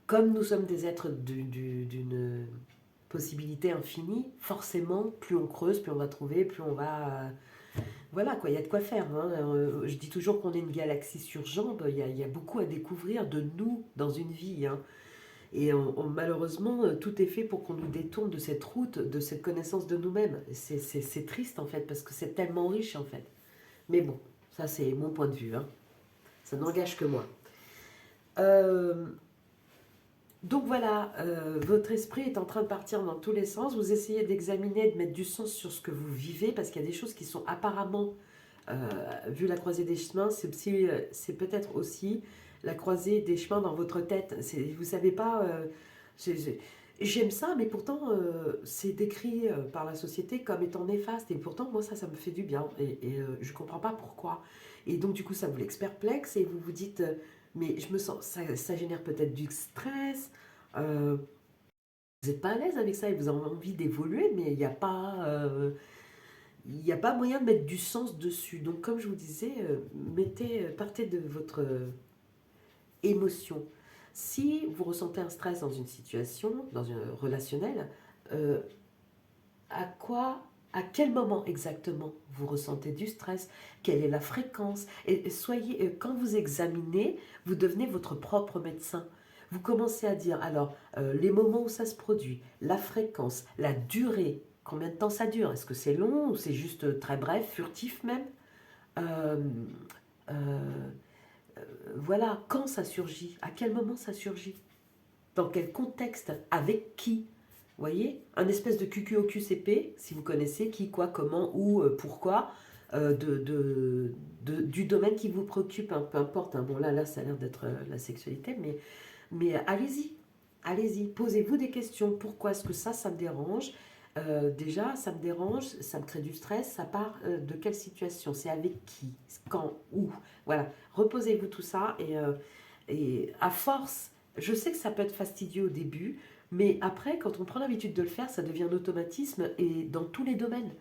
comme nous sommes des êtres d'une possibilité infinie, forcément, plus on creuse, plus on va trouver, plus on va... voilà quoi, il y a de quoi faire, hein. Je dis toujours qu'on est une galaxie sur jambes, il y a beaucoup à découvrir de nous dans une vie, hein. Et malheureusement, tout est fait pour qu'on nous détourne de cette route, de cette connaissance de nous-mêmes. C'est triste en fait, parce que c'est tellement riche en fait. Mais bon, ça c'est mon point de vue, hein. Ça n'engage que moi. Euh, Donc voilà, votre esprit est en train de partir dans tous les sens. Vous essayez d'examiner, de mettre du sens sur ce que vous vivez, parce qu'il y a des choses qui sont apparemment, vu la croisée des chemins, c'est peut-être aussi la croisée des chemins dans votre tête. Vous savez pas, j'aime ça, mais pourtant c'est décrit par la société comme étant néfaste. Et pourtant, moi, ça me fait du bien. Et je ne comprends pas pourquoi. Et donc, du coup, ça vous l'experplexe et vous vous dites, mais je me sens, ça génère peut-être du stress. euh, vous n'êtes pas à l'aise avec ça et vous avez envie d'évoluer, mais il n'y a pas moyen de mettre du sens dessus. Donc, comme je vous disais, partez de votre émotion. Si vous ressentez un stress dans une situation, dans une relationnelle, euh, à quoi, à quel moment exactement vous ressentez du stress, quelle est la fréquence, et soyez, quand vous examinez, vous devenez votre propre médecin. Vous commencez à dire, alors, les moments où ça se produit, la fréquence, la durée, combien de temps ça dure, est-ce que c'est long ou c'est juste très bref, furtif même. Euh, euh, voilà, quand ça surgit, à quel moment ça surgit, dans quel contexte, avec qui. Vous voyez, un espèce de QQOQCP, si vous connaissez qui, quoi, comment, où, pourquoi, du domaine qui vous préoccupe, hein, peu importe, hein. Bon, là, ça a l'air d'être la sexualité, mais allez-y, allez-y, posez-vous des questions. Pourquoi est-ce que ça me dérange? Déjà, ça me dérange, ça me crée du stress, ça part de quelle situation? C'est avec qui? Quand? Où? Voilà, reposez-vous tout ça et à force, je sais que ça peut être fastidieux au début, mais après, quand on prend l'habitude de le faire, ça devient un automatisme et dans tous les domaines.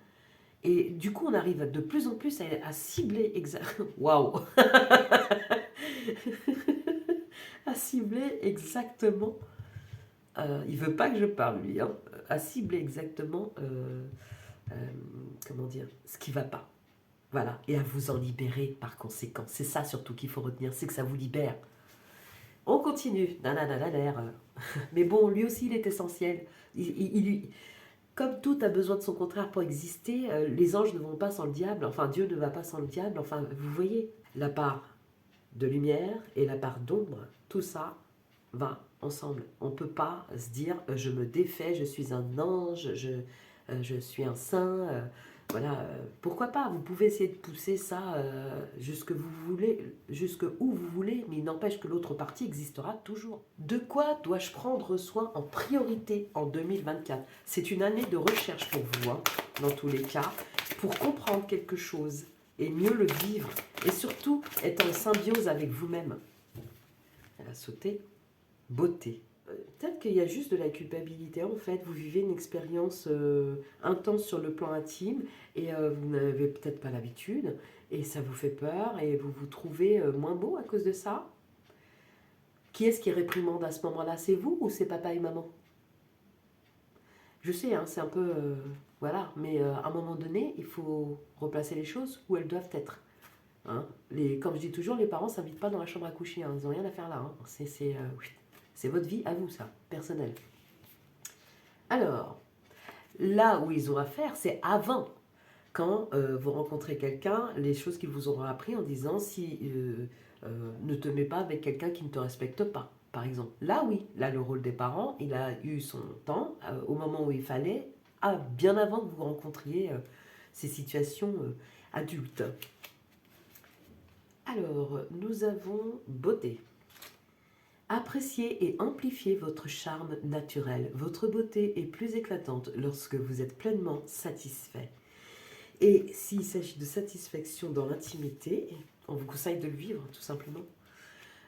Et du coup, on arrive de plus en plus à cibler Waouh. À cibler exactement. Il veut pas que je parle, lui, hein. À cibler exactement, euh, comment dire, ce qui va pas. Voilà. Et à vous en libérer par conséquent. C'est ça surtout qu'il faut retenir, c'est que ça vous libère. On continue. Nananananer. Mais bon, lui aussi, il est essentiel. Comme tout a besoin de son contraire pour exister, les anges ne vont pas sans le diable. Enfin, Dieu ne va pas sans le diable. Enfin, vous voyez, la part de lumière et la part d'ombre, tout ça va ensemble. On ne peut pas se dire je me défais, je suis un ange, je suis un saint. Voilà, pourquoi pas? Vous pouvez essayer de pousser ça jusque vous voulez, jusque où vous voulez, mais il n'empêche que l'autre partie existera toujours. De quoi dois-je prendre soin en priorité en 2024? C'est une année de recherche pour vous, hein, dans tous les cas, pour comprendre quelque chose et mieux le vivre, et surtout être en symbiose avec vous-même. Elle a sauté. Beauté. Peut-être qu'il y a juste de la culpabilité. En fait, vous vivez une expérience intense sur le plan intime et vous n'avez peut-être pas l'habitude et ça vous fait peur et vous vous trouvez moins beau à cause de ça. Qui est-ce qui réprimande à ce moment-là? C'est vous ou c'est papa et maman? Je sais, hein, c'est un peu... voilà, mais à un moment donné, il faut replacer les choses où elles doivent être. Hein. Comme je dis toujours, les parents ne s'invitent pas dans la chambre à coucher. Hein, ils n'ont rien à faire là. Hein. C'est votre vie à vous, ça, personnel. Alors, là où ils ont à faire, c'est avant. quand vous rencontrez quelqu'un, les choses qu'ils vous auront appris en disant si ne te mets pas avec quelqu'un qui ne te respecte pas, par exemple. Là, oui, là, le rôle des parents, il a eu son temps au moment où il fallait, bien avant que vous rencontriez ces situations adultes. Alors, nous avons beauté. Appréciez et amplifiez votre charme naturel. Votre beauté est plus éclatante lorsque vous êtes pleinement satisfait. Et s'il s'agit de satisfaction dans l'intimité, on vous conseille de le vivre tout simplement.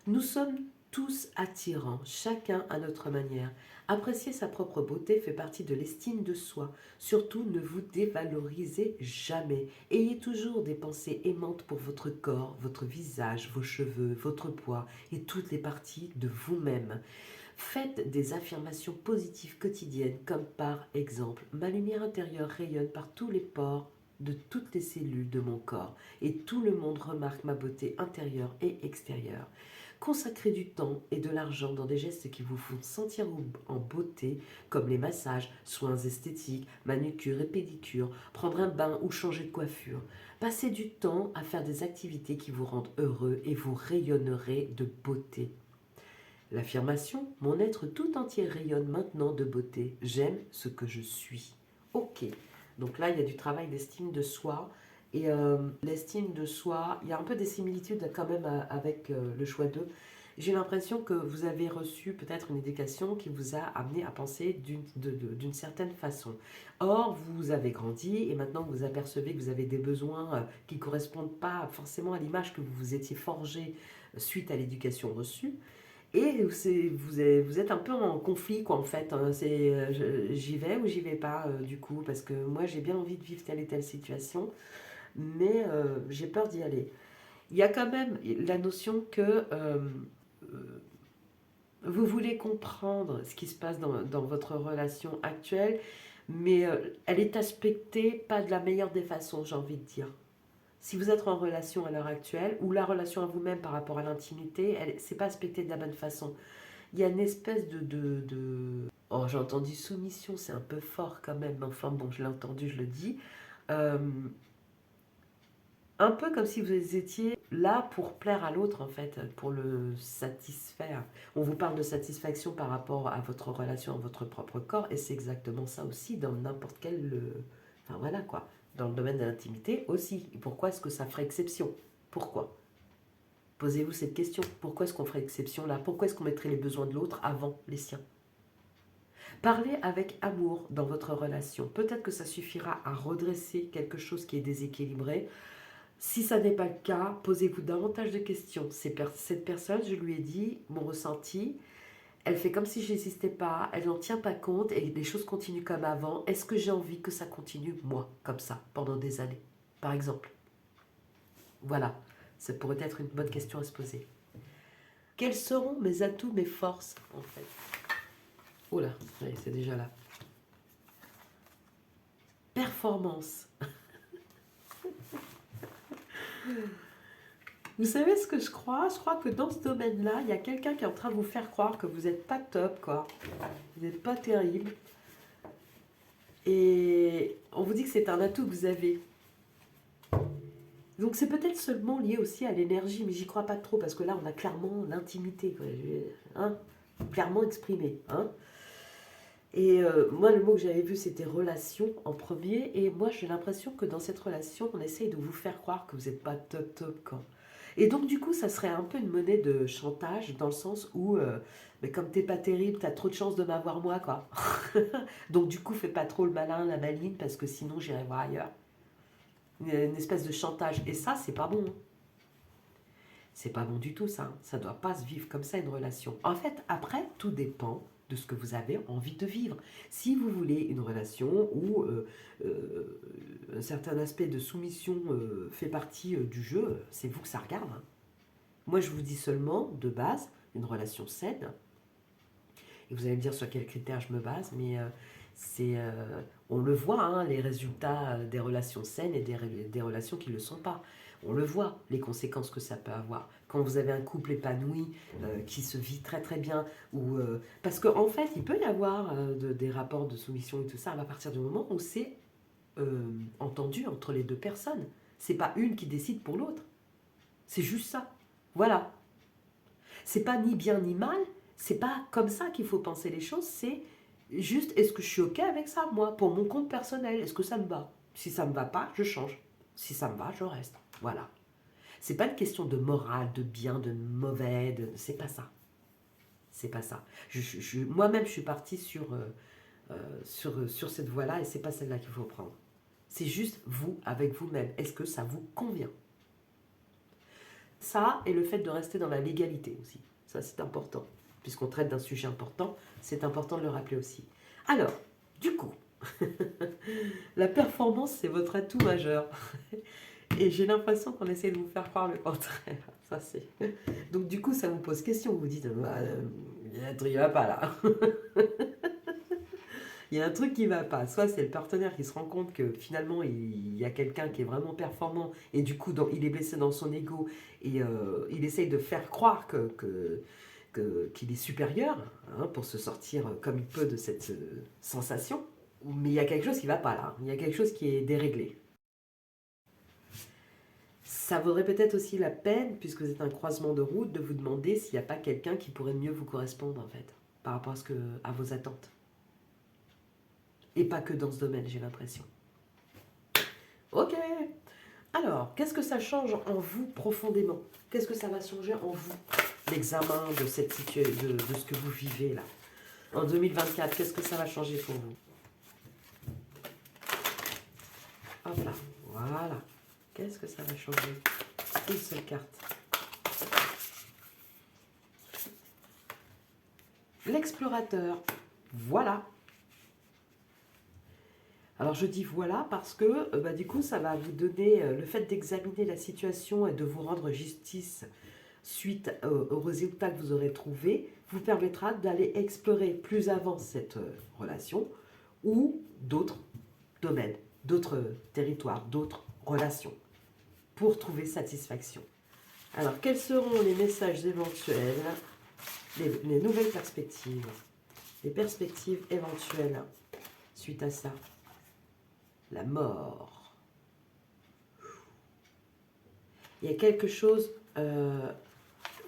Nous sommes tous attirants, chacun à notre manière. Apprécier sa propre beauté fait partie de l'estime de soi. Surtout, ne vous dévalorisez jamais. Ayez toujours des pensées aimantes pour votre corps, votre visage, vos cheveux, votre poids et toutes les parties de vous-même. Faites des affirmations positives quotidiennes comme par exemple « Ma lumière intérieure rayonne par tous les pores de toutes les cellules de mon corps et tout le monde remarque ma beauté intérieure et extérieure. » Consacrez du temps et de l'argent dans des gestes qui vous font sentir en beauté, comme les massages, soins esthétiques, manucure et pédicure, prendre un bain ou changer de coiffure. Passez du temps à faire des activités qui vous rendent heureux et vous rayonnerez de beauté. L'affirmation « Mon être tout entier rayonne maintenant de beauté. J'aime ce que je suis. » Ok, donc là il y a du travail d'estime de soi. Et l'estime de soi, il y a un peu des similitudes quand même avec le choix 2. J'ai l'impression que vous avez reçu peut-être une éducation qui vous a amené à penser d'une certaine façon. Or, vous avez grandi et maintenant vous apercevez que vous avez des besoins qui ne correspondent pas forcément à l'image que vous vous étiez forgée suite à l'éducation reçue. Et vous êtes un peu en conflit, quoi, en fait. Hein. J'y vais ou j'y vais pas, du coup, parce que moi, j'ai bien envie de vivre telle et telle situation, mais j'ai peur d'y aller. Il y a quand même la notion que vous voulez comprendre ce qui se passe dans votre relation actuelle, mais elle est aspectée pas de la meilleure des façons, j'ai envie de dire. Si vous êtes en relation à l'heure actuelle, ou la relation à vous-même par rapport à l'intimité, c'est pas aspecté de la bonne façon. Il y a une espèce Oh, j'ai entendu soumission, c'est un peu fort quand même, mais enfin bon, je l'ai entendu, je le dis. Euh, un peu comme si vous étiez là pour plaire à l'autre, en fait, pour le satisfaire. On vous parle de satisfaction par rapport à votre relation, à votre propre corps, et c'est exactement ça aussi dans n'importe quel... Enfin voilà quoi, dans le domaine de l'intimité aussi. Et pourquoi est-ce que ça ferait exception? Pourquoi? Posez-vous cette question. Pourquoi est-ce qu'on ferait exception là? Pourquoi est-ce qu'on mettrait les besoins de l'autre avant les siens? Parlez avec amour dans votre relation. Peut-être que ça suffira à redresser quelque chose qui est déséquilibré. Si ça n'est pas le cas, posez-vous davantage de questions. Cette personne, je lui ai dit mon ressenti, elle fait comme si je n'existais pas, elle n'en tient pas compte et les choses continuent comme avant. Est-ce que j'ai envie que ça continue, moi, comme ça, pendant des années, par exemple? Voilà, ça pourrait être une bonne question à se poser. Quels seront mes atouts, mes forces, en fait? Oh là, c'est déjà là. Performance. Vous savez ce que je crois? Je crois que dans ce domaine-là, il y a quelqu'un qui est en train de vous faire croire que vous n'êtes pas top, quoi. Vous n'êtes pas terrible. Et on vous dit que c'est un atout que vous avez. Donc c'est peut-être seulement lié aussi à l'énergie, mais j'y crois pas trop, parce que là, on a clairement l'intimité, quoi. Hein, clairement exprimé. Hein. Et moi, le mot que j'avais vu, c'était relation en premier. Et moi, j'ai l'impression que dans cette relation, on essaye de vous faire croire que vous n'êtes pas top top, quoi. Et donc, du coup, ça serait un peu une monnaie de chantage, dans le sens où, mais comme t'es pas terrible, t'as trop de chance de m'avoir moi, quoi. Donc, du coup, fais pas trop le malin, la maline, parce que sinon, j'irai voir ailleurs. Une espèce de chantage. Et ça, c'est pas bon. Hein. C'est pas bon du tout, ça. Ça doit pas se vivre comme ça, une relation. En fait, après, tout dépend de ce que vous avez envie de vivre. Si vous voulez une relation où un certain aspect de soumission fait partie du jeu, c'est vous que ça regarde. Hein. Moi, je vous dis seulement, de base, une relation saine. Et vous allez me dire sur quels critères je me base, mais on le voit, hein, les résultats des relations saines et des relations qui ne le sont pas. On le voit, les conséquences que ça peut avoir. Quand vous avez un couple épanoui, qui se vit très très bien, parce qu'en fait, il peut y avoir des rapports de soumission et tout ça à partir du moment où c'est entendu entre les deux personnes. C'est pas une qui décide pour l'autre. C'est juste ça. Voilà. C'est pas ni bien ni mal. C'est pas comme ça qu'il faut penser les choses. C'est juste, est-ce que je suis OK avec ça, moi, pour mon compte personnel? Est-ce que ça me va? Si ça me va pas, je change. Si ça me va, je reste. Voilà. C'est pas une question de morale, de bien, de mauvais, c'est pas ça. C'est pas ça. Moi-même, je suis partie sur cette voie-là et c'est pas celle-là qu'il faut prendre. C'est juste vous, avec vous-même. Est-ce que ça vous convient? Ça et le fait de rester dans la légalité aussi. Ça, c'est important. Puisqu'on traite d'un sujet important, c'est important de le rappeler aussi. Alors, du coup, la performance, c'est votre atout majeur. Et j'ai l'impression qu'on essaie de vous faire croire le contraire. Ça, c'est... Donc, du coup, ça vous pose question. Vous vous dites, il y a un truc qui va pas là. Il y a un truc qui va pas. Soit c'est le partenaire qui se rend compte que finalement il y a quelqu'un qui est vraiment performant et du coup il est blessé dans son ego et il essaye de faire croire qu'il est supérieur hein, pour se sortir comme il peut de cette sensation. Mais il y a quelque chose qui va pas là. Il y a quelque chose qui est déréglé. Ça vaudrait peut-être aussi la peine, puisque vous êtes un croisement de route, de vous demander s'il n'y a pas quelqu'un qui pourrait mieux vous correspondre en fait, par rapport à vos attentes. Et pas que dans ce domaine, j'ai l'impression. Ok. Alors, qu'est-ce que ça change en vous profondément? Qu'est-ce que ça va changer en vous, l'examen de cette situation, de ce que vous vivez là? En 2024, qu'est-ce que ça va changer pour vous? Hop là, voilà. Qu'est-ce que ça va changer? Une seule carte. L'explorateur. Voilà. Alors je dis voilà parce que du coup ça va vous donner le fait d'examiner la situation et de vous rendre justice suite aux résultats que vous aurez trouvés vous permettra d'aller explorer plus avant cette relation ou d'autres domaines, d'autres territoires, d'autres relations pour trouver satisfaction. Alors quels seront les messages éventuels, les nouvelles perspectives, les perspectives éventuelles suite à ça? La mort. Il y a quelque chose...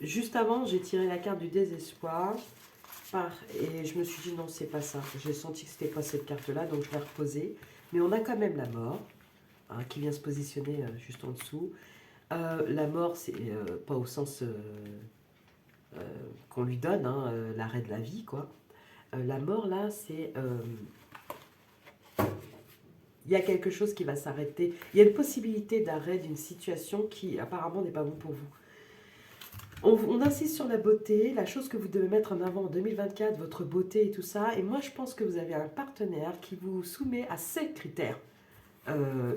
juste avant, j'ai tiré la carte du désespoir. Et je me suis dit non, c'est pas ça. J'ai senti que c'était pas cette carte-là, donc je l'ai reposée. Mais on a quand même la mort, hein, qui vient se positionner juste en dessous. La mort, c'est pas au sens qu'on lui donne, hein, l'arrêt de la vie, quoi. La mort, là, c'est... il y a quelque chose qui va s'arrêter. Il y a une possibilité d'arrêt d'une situation qui apparemment n'est pas bon pour vous. On insiste sur la beauté, la chose que vous devez mettre en avant en 2024, votre beauté et tout ça. Et moi, je pense que vous avez un partenaire qui vous soumet à ces critères,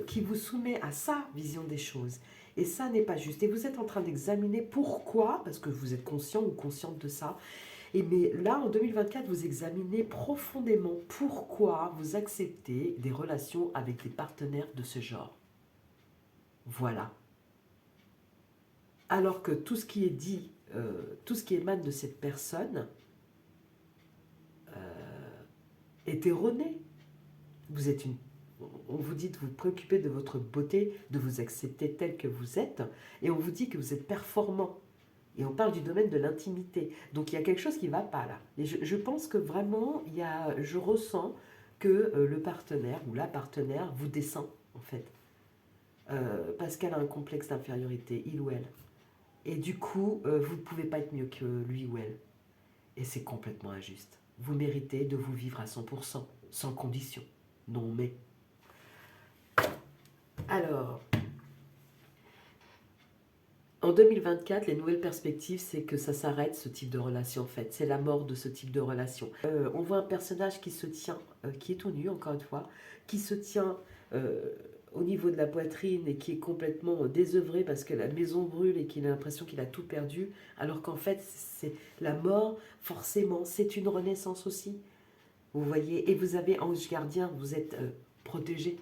qui vous soumet à sa vision des choses. Et ça n'est pas juste. Et vous êtes en train d'examiner pourquoi, parce que vous êtes conscient ou consciente de ça. Et mais là, en 2024, vous examinez profondément pourquoi vous acceptez des relations avec des partenaires de ce genre. Voilà. Alors que tout ce qui est dit, tout ce qui émane de cette personne est erroné. Vous êtes on vous dit de vous préoccuper de votre beauté, de vous accepter tel que vous êtes, et on vous dit que vous êtes performant. Et on parle du domaine de l'intimité. Donc il y a quelque chose qui ne va pas là. Et je pense que vraiment, je ressens que le partenaire ou la partenaire vous descend, en fait. Parce qu'elle a un complexe d'infériorité, il ou elle. Et du coup, vous ne pouvez pas être mieux que lui ou elle. Et c'est complètement injuste. Vous méritez de vous vivre à 100%, sans condition. Non mais. Alors, en 2024, les nouvelles perspectives, c'est que ça s'arrête, ce type de relation, en fait. C'est la mort de ce type de relation. On voit un personnage qui se tient, qui est tout nu, encore une fois, qui se tient au niveau de la poitrine et qui est complètement désœuvré parce que la maison brûle et qu'il a l'impression qu'il a tout perdu, alors qu'en fait, c'est la mort, forcément, c'est une renaissance aussi. Vous voyez, et vous avez ange gardien, vous êtes protégé.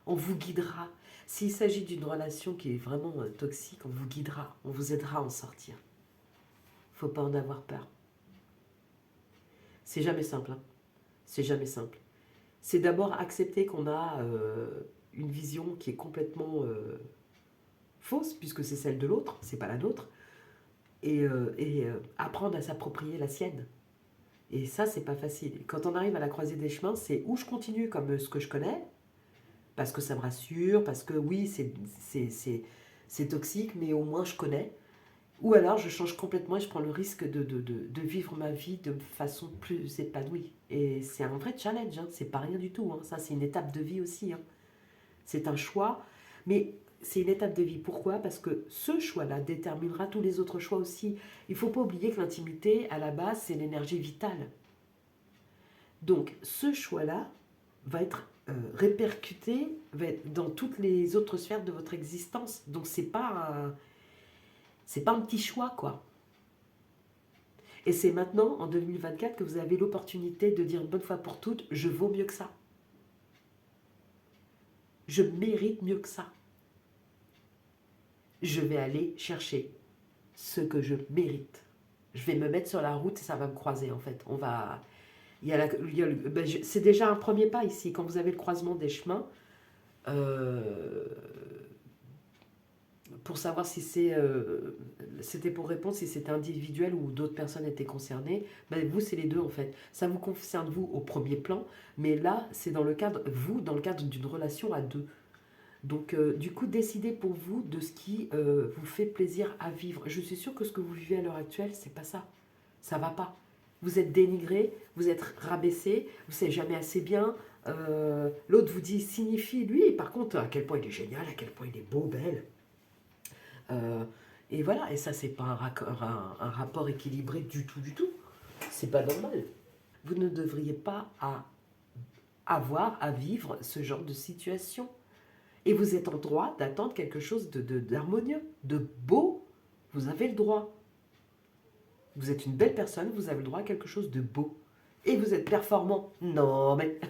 On vous guidera. S'il s'agit d'une relation qui est vraiment toxique, on vous guidera, on vous aidera à en sortir. Il ne faut pas en avoir peur. C'est jamais simple. Hein. C'est jamais simple. c'est d'abord accepter qu'on a une vision qui est complètement fausse, puisque c'est celle de l'autre, c'est pas la nôtre, et apprendre à s'approprier la sienne. Et ça, c'est pas facile. Quand on arrive à la croisée des chemins, c'est où je continue comme ce que je connais, parce que ça me rassure, parce que oui, c'est toxique, mais au moins je connais. Ou alors je change complètement et je prends le risque de vivre ma vie de façon plus épanouie. Et c'est un vrai challenge, hein. C'est pas rien du tout, hein. Ça, c'est une étape de vie aussi, hein. C'est un choix, mais c'est une étape de vie. Pourquoi? Parce que ce choix-là déterminera tous les autres choix aussi. Il ne faut pas oublier que l'intimité, à la base, c'est l'énergie vitale. Donc, ce choix-là va être répercuté dans toutes les autres sphères de votre existence. Donc, c'est pas un petit choix, quoi. Et c'est maintenant, en 2024, que vous avez l'opportunité de dire une bonne fois pour toutes, je vaux mieux que ça. Je mérite mieux que ça. Je vais aller chercher ce que je mérite. Je vais me mettre sur la route et ça va me croiser, en fait. C'est déjà un premier pas ici. Quand vous avez le croisement des chemins, pour savoir si c'était pour répondre si c'était individuel ou d'autres personnes étaient concernées, ben vous, c'est les deux, en fait. Ça vous concerne, vous, au premier plan, mais là, c'est dans le cadre d'une relation à deux. Donc, du coup, décidez pour vous de ce qui vous fait plaisir à vivre. Je suis sûre que ce que vous vivez à l'heure actuelle, c'est pas ça. Ça va pas. Vous êtes dénigré, vous êtes rabaissé, vous savez jamais assez bien. L'autre vous dit, signifie lui, par contre, à quel point il est génial, à quel point il est beau, belle. Et voilà, et ça, c'est pas un rapport équilibré du tout, du tout. C'est pas normal. Vous ne devriez pas avoir à vivre ce genre de situation. Et vous êtes en droit d'attendre quelque chose d'harmonieux, de beau. Vous avez le droit. Vous êtes une belle personne, vous avez le droit à quelque chose de beau. Et vous êtes performant. Non, mais...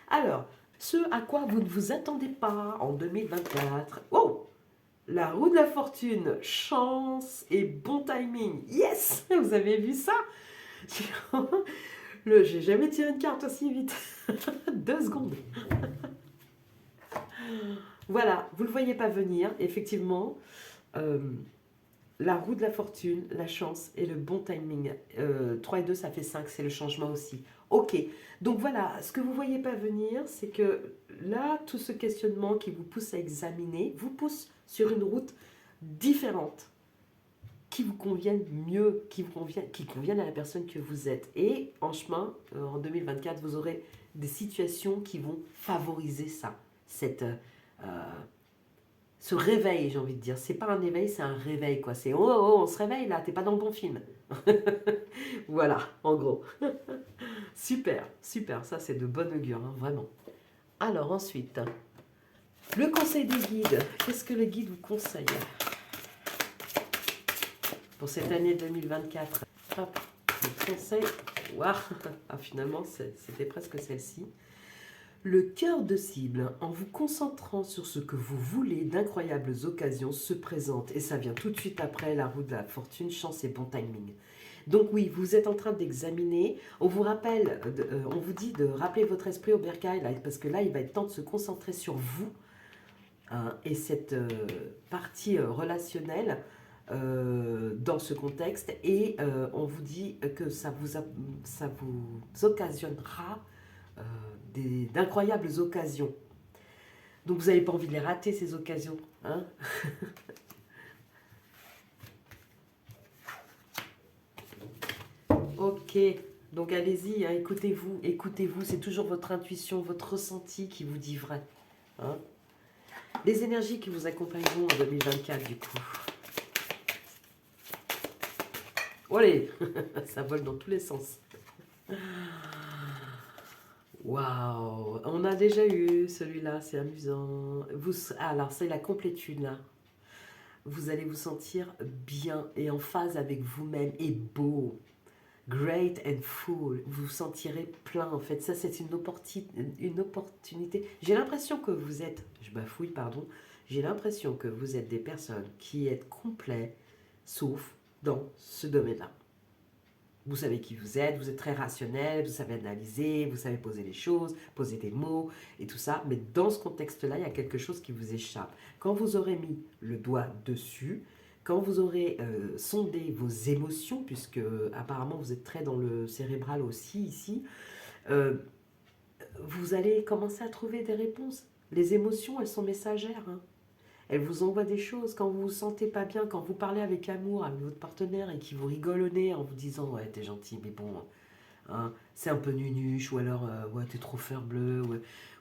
Alors, ce à quoi vous ne vous attendez pas en 2024. Oh, la roue de la fortune, chance et bon timing. Yes, vous avez vu ça? J'ai jamais tiré une carte aussi vite. 2 secondes. Voilà, vous ne le voyez pas venir, effectivement. La roue de la fortune, la chance et le bon timing. 3 et 2, ça fait 5, c'est le changement aussi. Ok, donc voilà, ce que vous ne voyez pas venir, c'est que là, tout ce questionnement qui vous pousse à examiner, vous pousse sur une route différente, qui vous convienne mieux, qui convienne à la personne que vous êtes. Et en chemin, en 2024, vous aurez des situations qui vont favoriser ça, ce réveil, j'ai envie de dire. C'est pas un éveil, c'est un réveil, quoi. C'est oh, oh, on se réveille là, t'es pas dans le bon film. Voilà, en gros. Super, super, ça c'est de bonne augure, hein, vraiment. Alors ensuite, le conseil des guides. Qu'est-ce que les guides vous conseillent pour cette année 2024? Hop, le conseil. Waouh, ah, finalement, c'était presque celle-ci. Le cœur de cible, en vous concentrant sur ce que vous voulez, d'incroyables occasions se présentent. Et ça vient tout de suite après la roue de la fortune, chance et bon timing. Donc oui, vous êtes en train d'examiner. On vous rappelle, on vous dit de rappeler votre esprit au bercail, là, parce que là, il va être temps de se concentrer sur vous. Hein, et cette partie relationnelle dans ce contexte. Et on vous dit que ça vous occasionnera d'incroyables occasions. Donc vous n'avez pas envie de les rater, ces occasions. Hein. Ok, donc allez-y, hein, écoutez-vous, c'est toujours votre intuition, votre ressenti qui vous dit vrai. Hein. Les énergies qui vous accompagneront en 2024 du coup. Allez, ça vole dans tous les sens. Waouh, on a déjà eu celui-là, c'est amusant. Alors, c'est la complétude là. Vous allez vous sentir bien et en phase avec vous-même et beau. Great and full. Vous vous sentirez plein en fait. Ça, c'est une opportunité. J'ai l'impression que vous êtes, je bafouille, pardon. J'ai l'impression que vous êtes des personnes qui êtes complets, sauf dans ce domaine-là. Vous savez qui vous êtes très rationnel, vous savez analyser, vous savez poser les choses, poser des mots et tout ça. Mais dans ce contexte-là, il y a quelque chose qui vous échappe. Quand vous aurez mis le doigt dessus, quand vous aurez sondé vos émotions, puisque apparemment vous êtes très dans le cérébral aussi ici, euh, vous allez commencer à trouver des réponses. Les émotions, elles sont messagères, hein. Elles vous envoient des choses. Quand vous vous sentez pas bien, quand vous parlez avec amour avec votre partenaire et qui vous rigole au nez en vous disant ouais t'es gentil mais bon hein, c'est un peu nunuche ou alors ouais t'es trop fleur bleue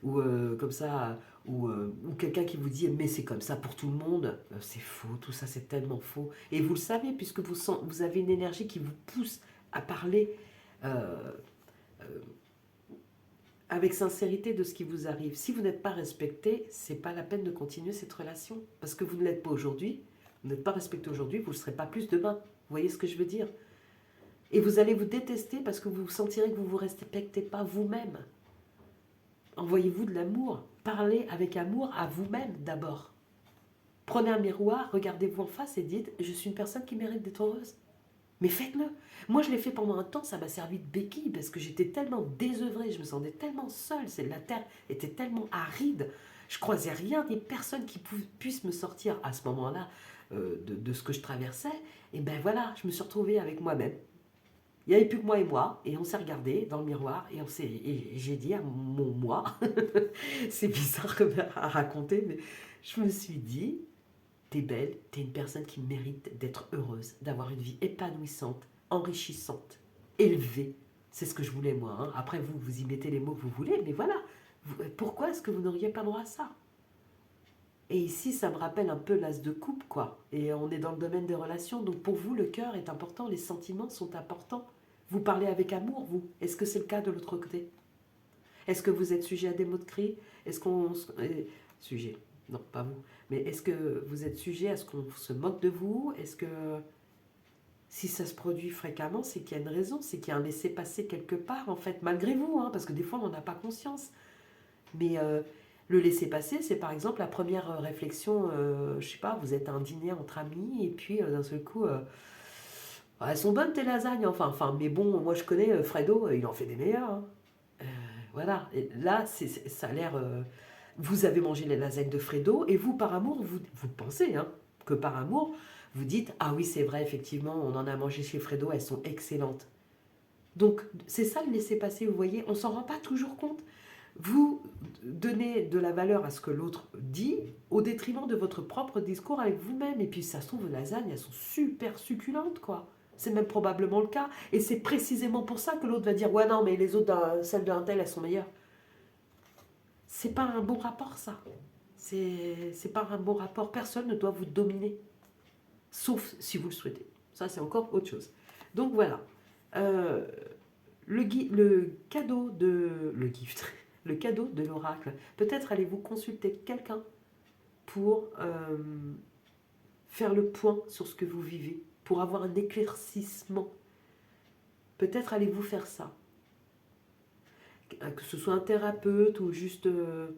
ou comme ça ou quelqu'un qui vous dit mais c'est comme ça pour tout le monde. C'est faux, tout ça c'est tellement faux et vous le savez puisque vous avez une énergie qui vous pousse à parler euh, euh, avec sincérité de ce qui vous arrive. Si vous n'êtes pas respecté, c'est pas la peine de continuer cette relation. Parce que vous ne l'êtes pas aujourd'hui, vous n'êtes pas respecté aujourd'hui, vous ne le serez pas plus demain. Vous voyez ce que je veux dire? Et vous allez vous détester parce que vous sentirez que vous ne vous respectez pas vous-même. Envoyez-vous de l'amour. Parlez avec amour à vous-même d'abord. Prenez un miroir, regardez-vous en face et dites « Je suis une personne qui mérite d'être heureuse ». Mais faites-le. Moi, je l'ai fait pendant un temps, ça m'a servi de béquille parce que j'étais tellement désœuvrée, je me sentais tellement seule, la terre était tellement aride, je croisais rien, des personnes qui puissent me sortir à ce moment-là de ce que je traversais. Et ben voilà, je me suis retrouvée avec moi-même. Il n'y avait plus que moi et on s'est regardé dans le miroir et j'ai dit à mon moi, c'est bizarre à raconter, mais je me suis dit, t'es belle, t'es une personne qui mérite d'être heureuse, d'avoir une vie épanouissante, enrichissante, élevée. C'est ce que je voulais moi, hein. Après vous y mettez les mots que vous voulez, mais voilà. Pourquoi est-ce que vous n'auriez pas droit à ça? Et ici, ça me rappelle un peu l'as de coupe, quoi. Et on est dans le domaine des relations, donc pour vous, le cœur est important, les sentiments sont importants. Vous parlez avec amour, vous. Est-ce que c'est le cas de l'autre côté? Est-ce que vous êtes sujet à des mots de cri? Est-ce qu'on... Sujet, non, pas vous. Mais est-ce que vous êtes sujet à ce qu'on se moque de vous? Est-ce que si ça se produit fréquemment, c'est qu'il y a une raison, c'est qu'il y a un laissez-passer quelque part, en fait, malgré vous, hein, parce que des fois, on n'en a pas conscience. Mais le laisser-passer, c'est par exemple la première réflexion, je sais pas, vous êtes à un dîner entre amis, et puis d'un seul coup, elles sont bonnes tes lasagnes, enfin, mais bon, moi je connais Fredo, il en fait des meilleures, hein. Euh, voilà, et là, ça a l'air... vous avez mangé les lasagnes de Fredo, et vous, par amour, vous pensez hein, que par amour, vous dites, ah oui, c'est vrai, effectivement, on en a mangé chez Fredo, elles sont excellentes. Donc, c'est ça le laisser-passer, vous voyez, on s'en rend pas toujours compte. Vous donnez de la valeur à ce que l'autre dit au détriment de votre propre discours avec vous-même. Et puis, ça se trouve, vos lasagnes, elles sont super succulentes, quoi. C'est même probablement le cas. Et c'est précisément pour ça que l'autre va dire, ouais, non, mais les autres, celles d'un tel, elles sont meilleures. C'est pas un bon rapport, ça. C'est pas un bon rapport. Personne ne doit vous dominer. Sauf si vous le souhaitez. Ça, c'est encore autre chose. Donc, voilà. Euh, le cadeau de... Le gift. Le cadeau de l'oracle. Peut-être allez-vous consulter quelqu'un pour faire le point sur ce que vous vivez, pour avoir un éclaircissement. Peut-être allez-vous faire ça. Que ce soit un thérapeute ou juste une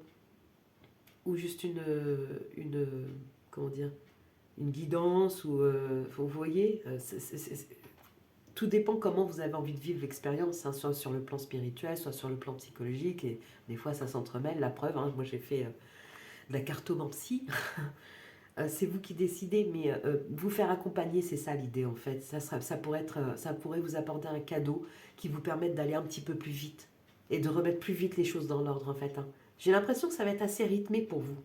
comment dire, une guidance ou vous voyez, tout dépend comment vous avez envie de vivre l'expérience, hein, soit sur le plan spirituel, soit sur le plan psychologique, et des fois ça s'entremêle, la preuve, hein, moi j'ai fait de la cartomancie, c'est vous qui décidez, mais vous faire accompagner, c'est ça l'idée en fait, ça pourrait vous apporter un cadeau qui vous permette d'aller un petit peu plus vite, et de remettre plus vite les choses dans l'ordre en fait, hein. J'ai l'impression que ça va être assez rythmé pour vous.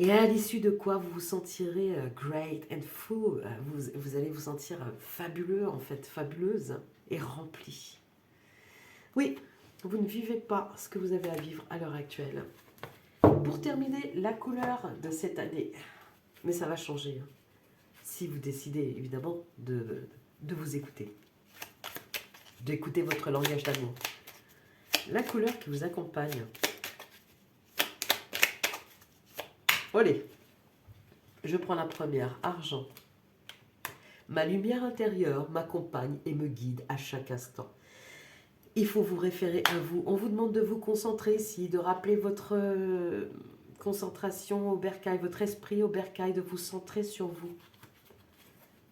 Et à l'issue de quoi vous vous sentirez great and full, vous allez vous sentir fabuleux en fait, fabuleuse et remplie. Oui, vous ne vivez pas ce que vous avez à vivre à l'heure actuelle. Pour terminer, la couleur de cette année, mais ça va changer, hein, si vous décidez évidemment de vous écouter, d'écouter votre langage d'amour. La couleur qui vous accompagne. Allez, je prends la première, argent. Ma lumière intérieure m'accompagne et me guide à chaque instant. Il faut vous référer à vous. On vous demande de vous concentrer ici, de rappeler votre concentration au bercail, votre esprit au bercail, de vous centrer sur vous.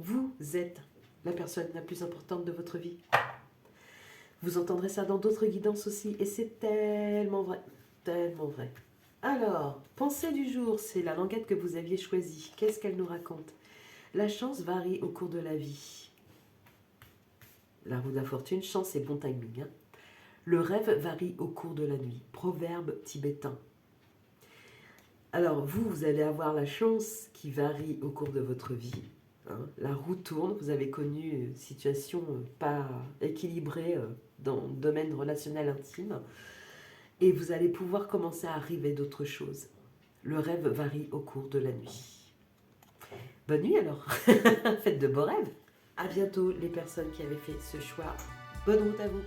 Vous êtes la personne la plus importante de votre vie. Vous entendrez ça dans d'autres guidances aussi, et c'est tellement vrai, tellement vrai. Alors, pensée du jour, c'est la languette que vous aviez choisie. Qu'est-ce qu'elle nous raconte? La chance varie au cours de la vie. La roue de la fortune, chance et bon timing. Hein. Le rêve varie au cours de la nuit. Proverbe tibétain. Alors, vous allez avoir la chance qui varie au cours de votre vie. Hein. La roue tourne, vous avez connu une situation pas équilibrée dans le domaine relationnel intime. Et vous allez pouvoir commencer à arriver d'autres choses. Le rêve varie au cours de la nuit. Bonne nuit alors. Faites de beaux rêves. À bientôt les personnes qui avaient fait ce choix. Bonne route à vous.